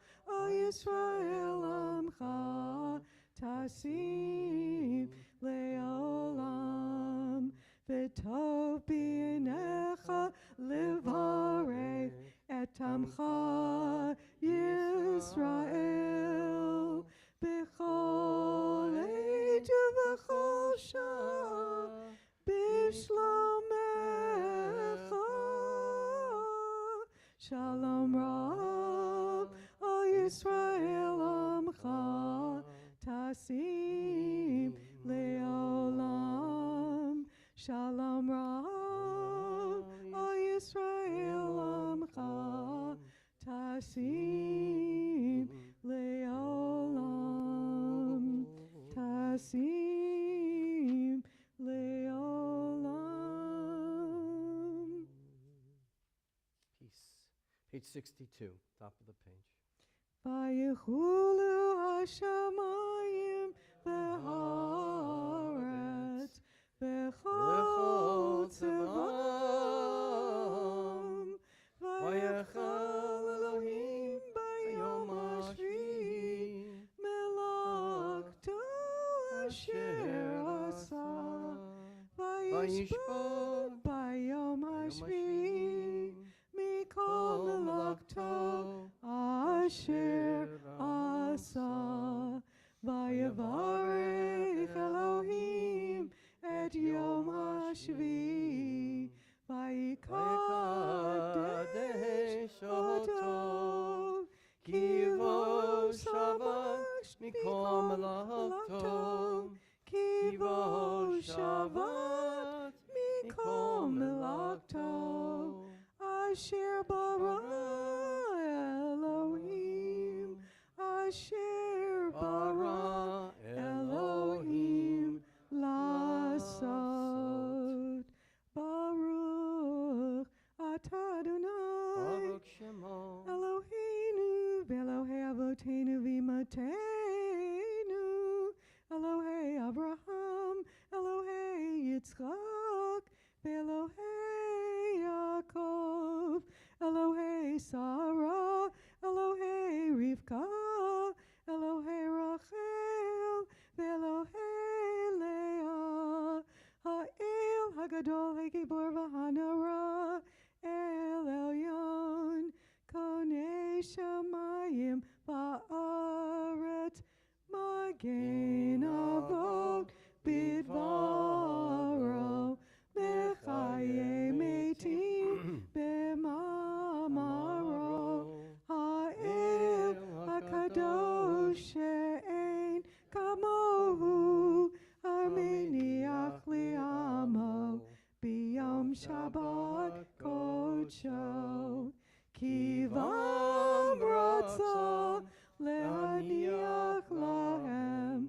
Yisrael Amcha Tasim Leolam. V'tov b'yinecha levarech et amcha Yisrael b'chol age v'chol shah b'shlomecha. Shalom Rav Yisrael Amcha Tasim Leolam. Shalom Rav Yisrael Amcha Tasim Leolam. Tasim Leolam. Peace. Page 62, top of the page. Vayichulu hashamayim v'haaretz v'chol tzevam. Vayachal Elohim bayom hashvi'i melakto asher asa. Vayishbot bayom hashvi'i mikol melakto asher asa. Vayavarech Elohim et yom hashvi'i vayikadesh oto. Kivo Shabbat mikol melakto. Kivo Shabbat mikol melakto. Asher bara Elohim, Asher bara Elohim lasot. Baruch atah Adonai Baruch Shemo. Eloheinu Elohei Avotenu V'imatenu, Elohei Abraham, Elohei Yitzchak, Elohei Yaakov, Elohei Sarah, Elohei Rivka, Elohei Rachel, Elohei Leah, Ha'el Hagadol Hagibor V'Hanara, El Elyon, Konei Shamayim Ba'aretz, Magen Avot Bidvaro, Mechaye Metim B'mamaro, Ha'el HaKadosh She'ein Kamohu, Arminiach Li'amo, B'yom Shabbat Kodsho, Kivam Ratzah Le'aniach Lahem,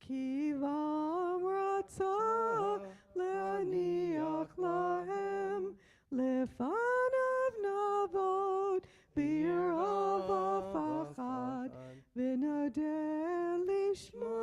Kivam Ratzah Le'aniach Lahem, Lefanav Navod B'yirav Afachad, V'nodeh Lishmo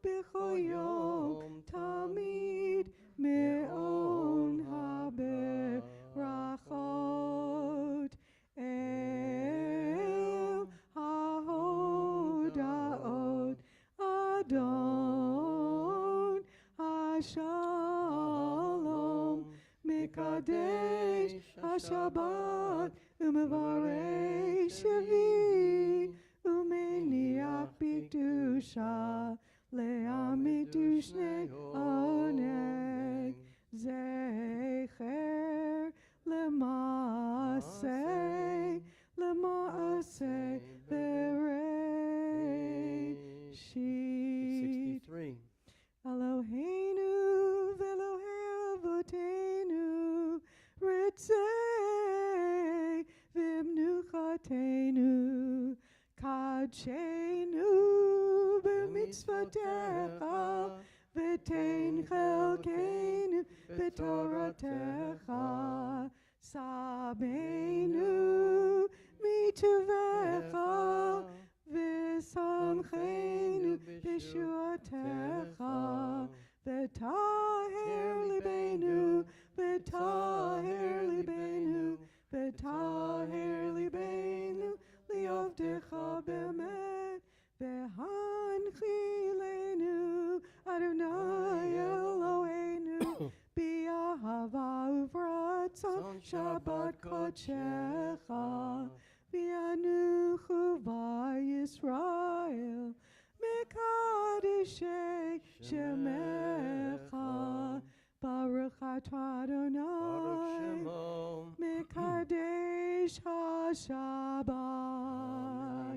B'chol Yom Tamid Me'on HaBerachot, El HaHodaot Adon HaShalom, Mekadesh HaShabbat, Umevarei Shavi, Umeniach B'kedusha, Le'amidu Shnei Oneg, Zecher L'maaseh, L'maaseh Bereshit. 63. Eloheinu v'Elohei Avotenu, Ritzei v'mnuchatenu, Kadshenu b'mitzvotecha, V'tein chelkenu b'toratecha, Sabeinu mituvecha, V'samchenu b'shuatecha, V'taher libenu, V'taher libenu, V'taher libenu, Li'ovdecha b'emet, V'hanchilenu, Adonai Eloheinu, B'ahava uvratzon Shabbat kodshecha, V'yanuchu v'Yisrael, Mekadeshei Shemecha, Baruch atah Adonai, Baruch Shemo. Mekadesh HaShabbat.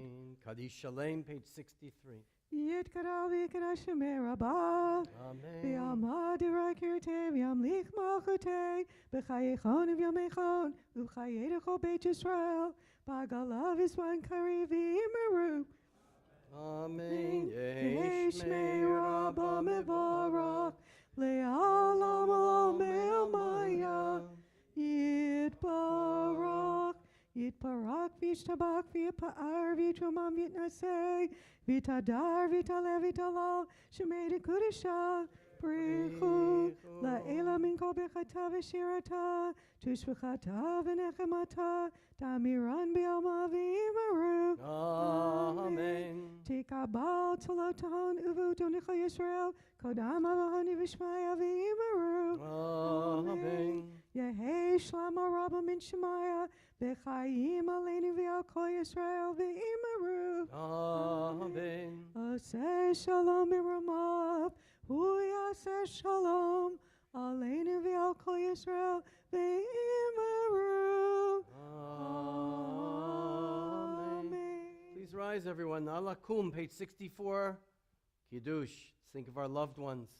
Amen. Kaddish Shalem, page 63. Yitkara v'yikara shemei rabbah, Amen. v'yamad dirai kirtei, v'yamlich malchutei, b'chayechon v'yamechon, v'chayedecho Beit Yisrael, b'agalav v'iswan kari v'imeru. Amen. Yeshmei Rabbah mevarach, le'alam olam be'amaya, Yitbarach, Yitbarach v'yishtabach v'yipa'ar v'yitromam v'yitnaseh, v'yitadar v'yitaleh v'yitalal, shemei dekudesha, brichu, la'ela min kol bechata v'shirata, tushvachata v'nechemata, tamiran be'alma v'imaru. Amen. Tikabal toloton uvu tonicha Yisrael, kodam avahani v'shmaya v'imaru. Amen. Yehei shlama rabba min shemaya, v'chayim aleinu v'al kol Yisrael v'imaru. Amen. Aseh shalom b'ramav, hu yaseh shalom, aleinu v'al kol Yisrael v'imaru. Amen. Please rise, everyone. Alakum, page 64. Kiddush. Let's think of our loved ones.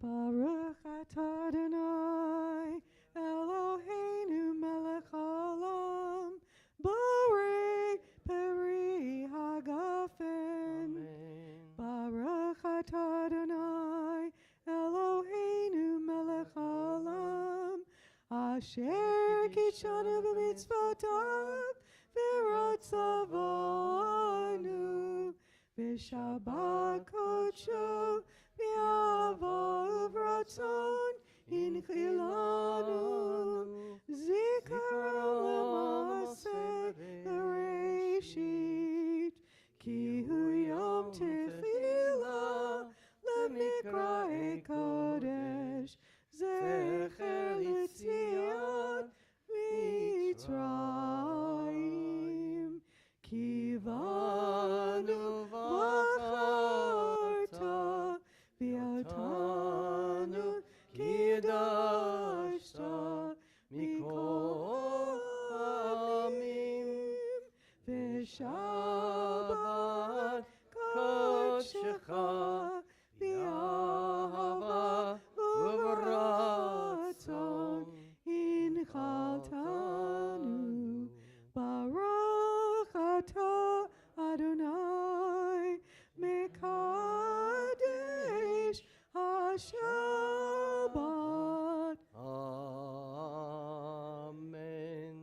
Baruch atah Adonai, Eloheinu melech haolam, borei peri hagafen. Amen. Baruch atah Adonai, Eloheinu melech haolam, asher kitshanu b'mitzvotav, v'ratzavanu, v'shabbat kodsho, v'ava uvratzon, inchilanu, zikaron l'maaseh bereshit, ki hu yom tefillah, lemikra kodesh, zecher l'tzion Mitzrayim, kivanu v'acharta, v'yatanu kidashta, mikol hamim, v'shabbat kodshecha, v'yahava uvratzon, inchaltanu, baruch atah Adonai, mekadesh ha-shabbat. Amen.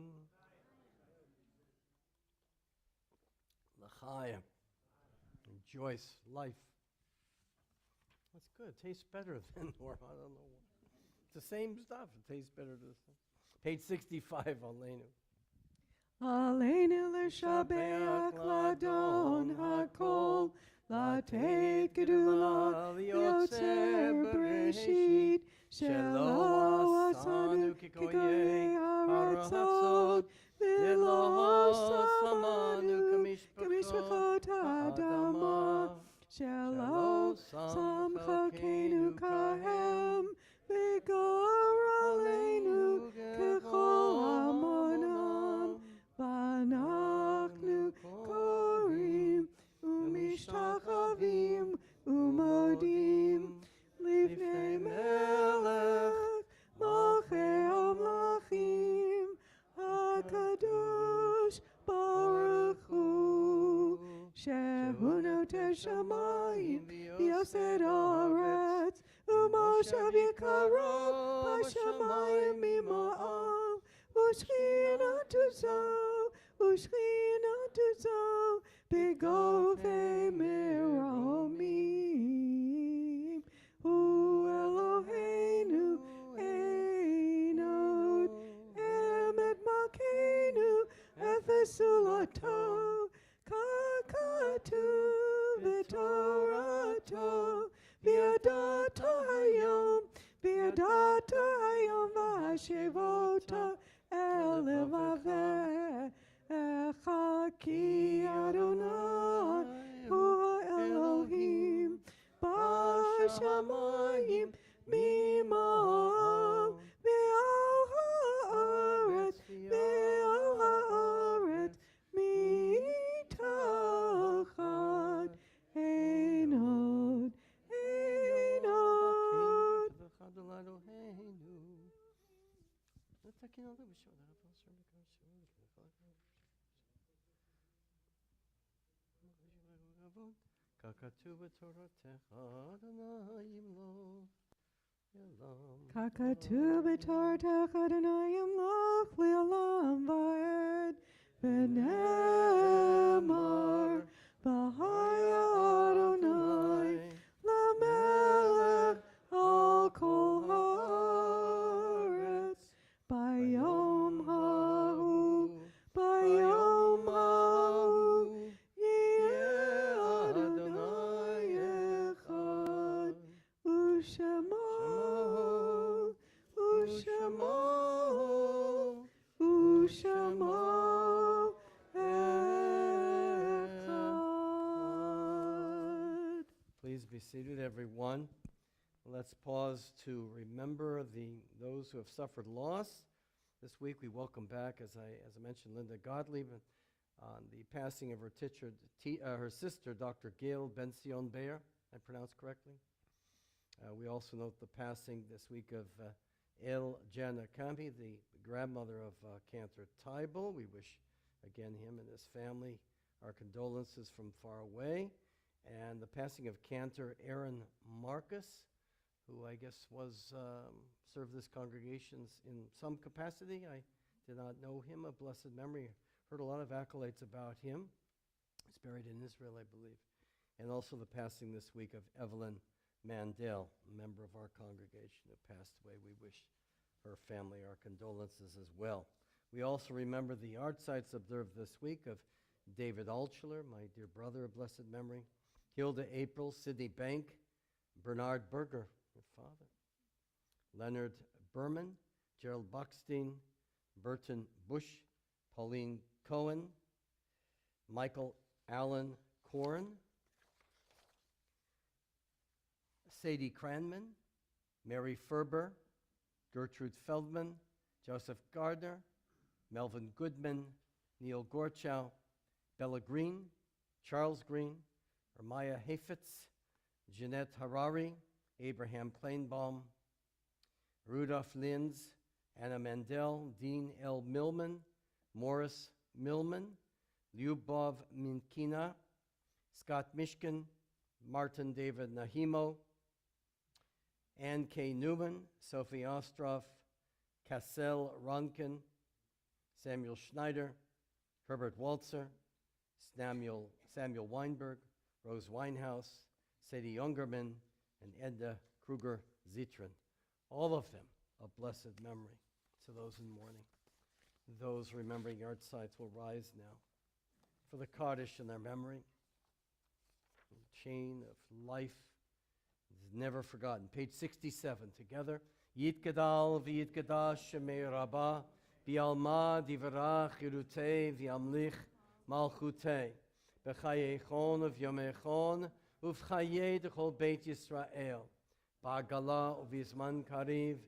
L'chaim. Rejoice, life. That's good. It tastes better than, or I don't know. It's the same stuff. It tastes better this time. Page 65 on Lenu. Aleinu l'shabeach ladon hakol, latet gedula liotzer bereshit, shelo asanu kikoye haratzot, v'lo samanu kamishpachot ha'adama, shelo samchakenu kahem, v'gor aleinu kechol hamonam, v'anachnu korim umishtachavim umodim lifnei melech malchei hamlachim hakadosh baruch hu shehu noter shamayim v'yosed haaretz umoshav yikaro b'shamayim mima'av u'shchinatu zo b'govei meromim hu Eloheinu einod emet malkeinu efesulato kakatu v'torato v'yadato hayom v'ashevota elevaveh Echa ki Adonai hu Elohim b'shamayim mima'av v'al ha'aretz mitachat einod. Kakatu b'tortech Adonai yamloch li'olam va'ed v'nemar v'haya Adonai lamelech al kol haaretz bayom ha'hu yeh Adonai echad u'shemo echad. Please be seated, everyone. Let's pause to remember those who have suffered loss. This week we welcome back, as I mentioned, Linda Gottlieb on the passing of her sister, Dr. Gail Ben-Sion Bayer. I pronounced correctly. We also note the passing this week of El Janakambi, the grandmother of Cantor Tybal. We wish, again, him and his family our condolences from far away. And the passing of Cantor Aaron Marcus, who I guess served this congregation in some capacity. I did not know him, a blessed memory. heard a lot of accolades about him. He's buried in Israel, I believe. And also the passing this week of Evelyn Mandel, a member of our congregation who passed away. We wish her family our condolences as well. We also remember the yard sites observed this week of David Altschuler, my dear brother of blessed memory, Hilda April, Sidney Bank, Bernard Berger, your father, Leonard Berman, Gerald Buckstein, Burton Bush, Pauline Cohen, Michael Allen Corin, Sadie Cranman, Mary Ferber, Gertrude Feldman, Joseph Gardner, Melvin Goodman, Neil Gorchow, Bella Green, Charles Green, Ermiah Hafetz, Jeanette Harari, Abraham Plainbaum, Rudolph Linz, Anna Mandel, Dean L. Millman, Morris Millman, Lyubov Minkina, Scott Mishkin, Martin David Nahimo, Ann K. Newman, Sophie Ostroff, Cassell Ronkin, Samuel Schneider, Herbert Waltzer, Samuel Weinberg, Rose Winehouse, Sadie Ungerman, and Edna Kruger Zitrin. All of them of blessed memory to those in mourning. Those remembering yard sites will rise now for the Kaddish in their memory. The chain of life is never forgotten. Page 67, together. Yitgadal v'yitgadash shemei rabbah bi'alma divrach yirutei v'yamlich malchutei b'chayechon v'yomechon uv'chayei d'chol beit Yisrael ba'gala uv'yizman kariv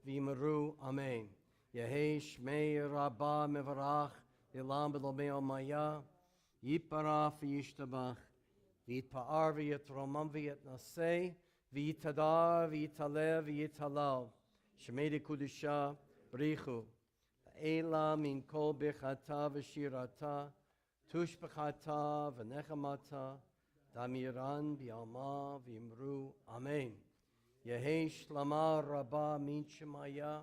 v'yimeru amen. Yehei shmei rabbah mevarach ilam b'lomei almaya yipara v'yishtabach v'yitpa'ar v'yitromam v'yitnasei v'yitadar v'yitalev v'yitalal shmei dekudusha brichu Ela min kol bechata v'shirata tush bechata v'nechamata damiran bi'alma v'imru amen. Yehei shlama rabba min shemaya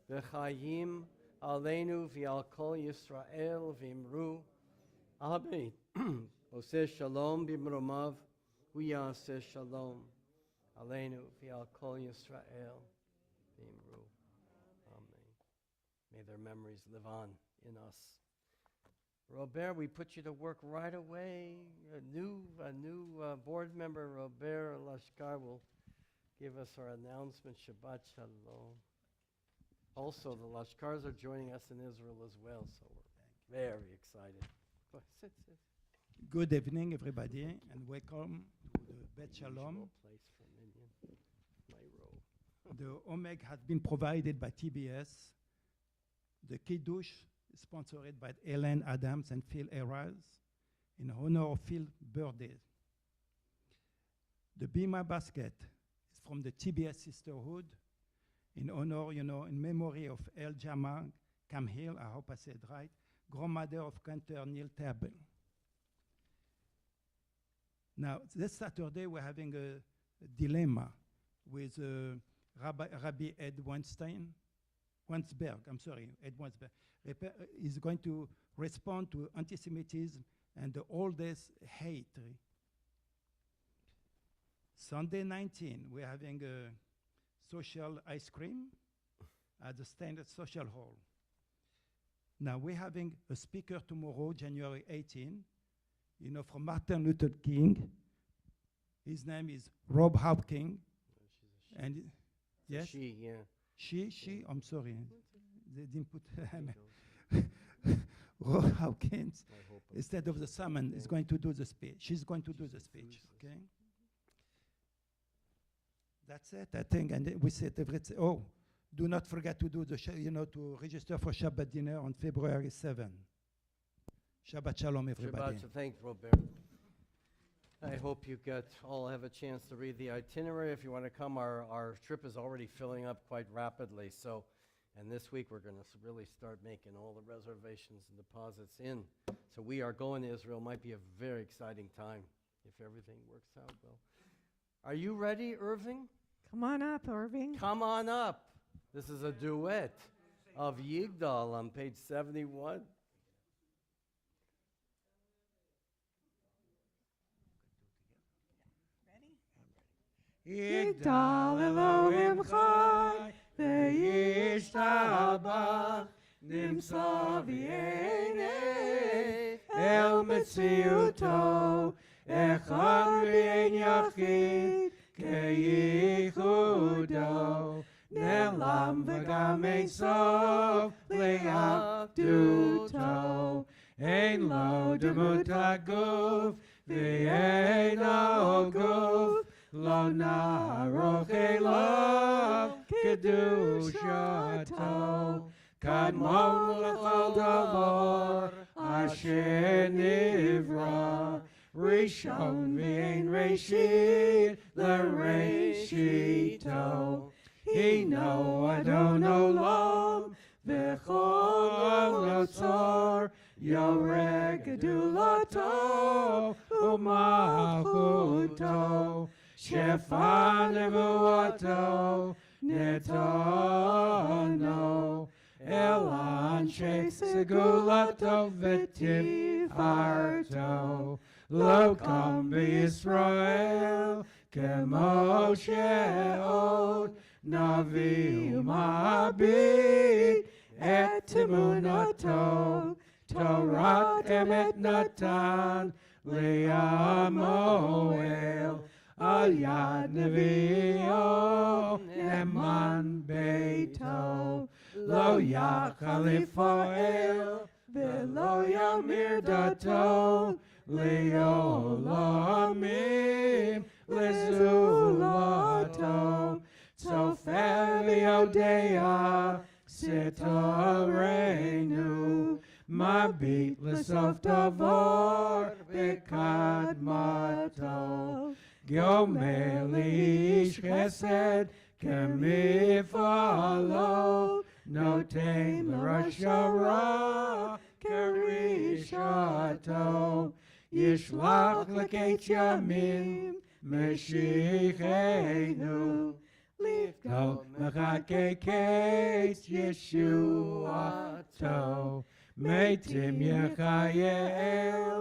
v'chayim aleinu v'al kol Yisrael v'imru amen. Oseh shalom b'mromav v'yaseh shalom aleinu v'al kol Yisrael v'imru. May their memories live on in us. Robert, we put you to work right away. A new board member, Robert Lashkar, will give us our announcement. Shabbat Shalom. Also, the Lashkars are joining us in Israel as well, so we're very excited. Go ahead, sit. Good evening, everybody, and welcome to the Beth Sholom. Usual place for Minyan. My robe. The OMEG has been provided by TBS. The Kiddush is sponsored by Ellen Adams and Phil Eras in honor of Phil's birthday. The Bima basket is from the TBS Sisterhood in honor, in memory of El Jama Camhill, I hope I said right, grandmother of Cantor Neil Table. Now, this Saturday we're having a dilemma with Rabbi Ed Weinberg, Ed Weinberg, is going to respond to anti-Semitism and the oldest hate. Sunday 19, we're having a social ice cream at the Standard Social Hall. Now, we're having a speaker tomorrow, January 18, from Martin Luther King. His name is Rob Hopkins. And yes? She, yeah. She, I'm sorry. They didn't put Rob Hopkins, instead of the summon, is going to do the speech. She's going to do the speech, okay? That's it, I think. And we said everything. Oh, do not forget to do the, to register for Shabbat dinner on February 7. Shabbat Shalom, everybody. Shabbat, thanks, Robert. I hope you all have a chance to read the itinerary. If you want to come, our trip is already filling up quite rapidly. So, and this week we're going to really start making all the reservations and deposits in. So we are going to Israel. Might be a very exciting time if everything works out well. Are you ready, Irving? Come on up, Irving. Come on up. This is a duet of Yigdal on page 71. יגדל אלוהים חי, וישתבח, נמצא ויהנה, אל מציאותו, אחד ואין יחיד, כייחודו, נעלם וגם אין סוף, לאחדותו. אין לו דמות הגוף, ואינו גוף, לא נערוך אליו קדושתו. קדמון לכל דבר אשר נברא, ראשון ואין ראשית לראשיתו. הינו אדון עולם וכל נוצר, יורה גדולתו ומלכותו, שפע נבואתו נתנו, אל אנשי סגולתו ותפארתו. לא קם בישראל כמו שעוד, נביא ומביט את אמונתו. תורת אמת נתן לעמו אל, על יד נביאו נאמן ביתו. לא יכל לפועל ולא ימיר דתו, לעולמים לזולתו. צופה ויודע סתרנו, מביט לסוף דבר בקדמתו. גומר לאיש חסד כמפעלו, נותן לרשע רע כרשעתו. ישלח לקץ ימים משיחנו, לבדוק מחכה קץ ישועתו. מתים יחייל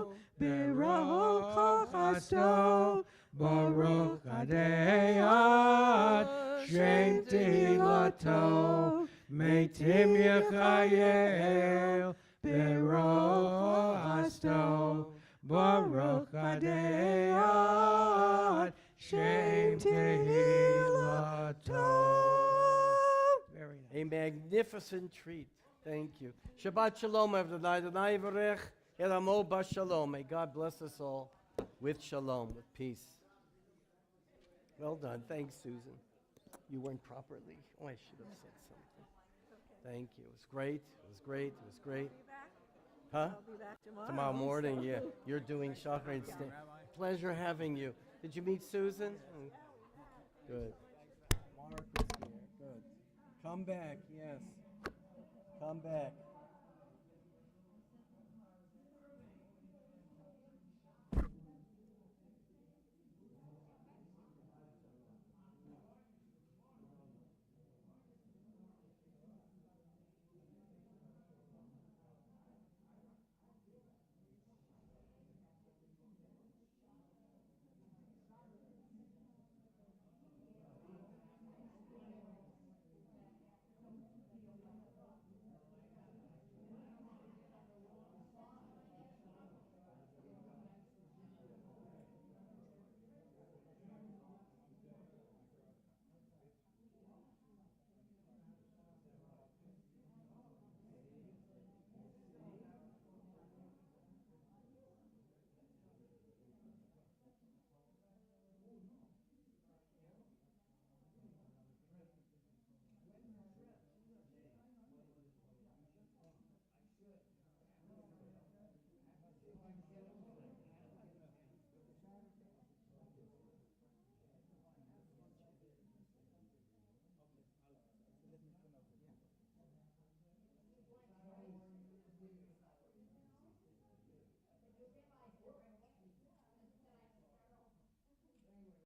ברוך חסדו, ברוך עדי עד שם תהילתו. מתים יחייל ברוך חסדו, ברוך עדי עד שם תהילתו. A magnificent treat. Thank you. Shabbat Shalom, everybody. Adonai Yvarech et amo b'shalom. May God bless us all with shalom, with peace. Well done. Thanks, Susan. You weren't properly. Oh, I should have said something. Thank you. It was great. It was great. It was great. Huh? I'll be back tomorrow. Tomorrow morning, yeah. You're doing Shachar and Stan. Pleasure having you. Did you meet Susan? Good. Mark is here. Good. Come back, yes. Come back.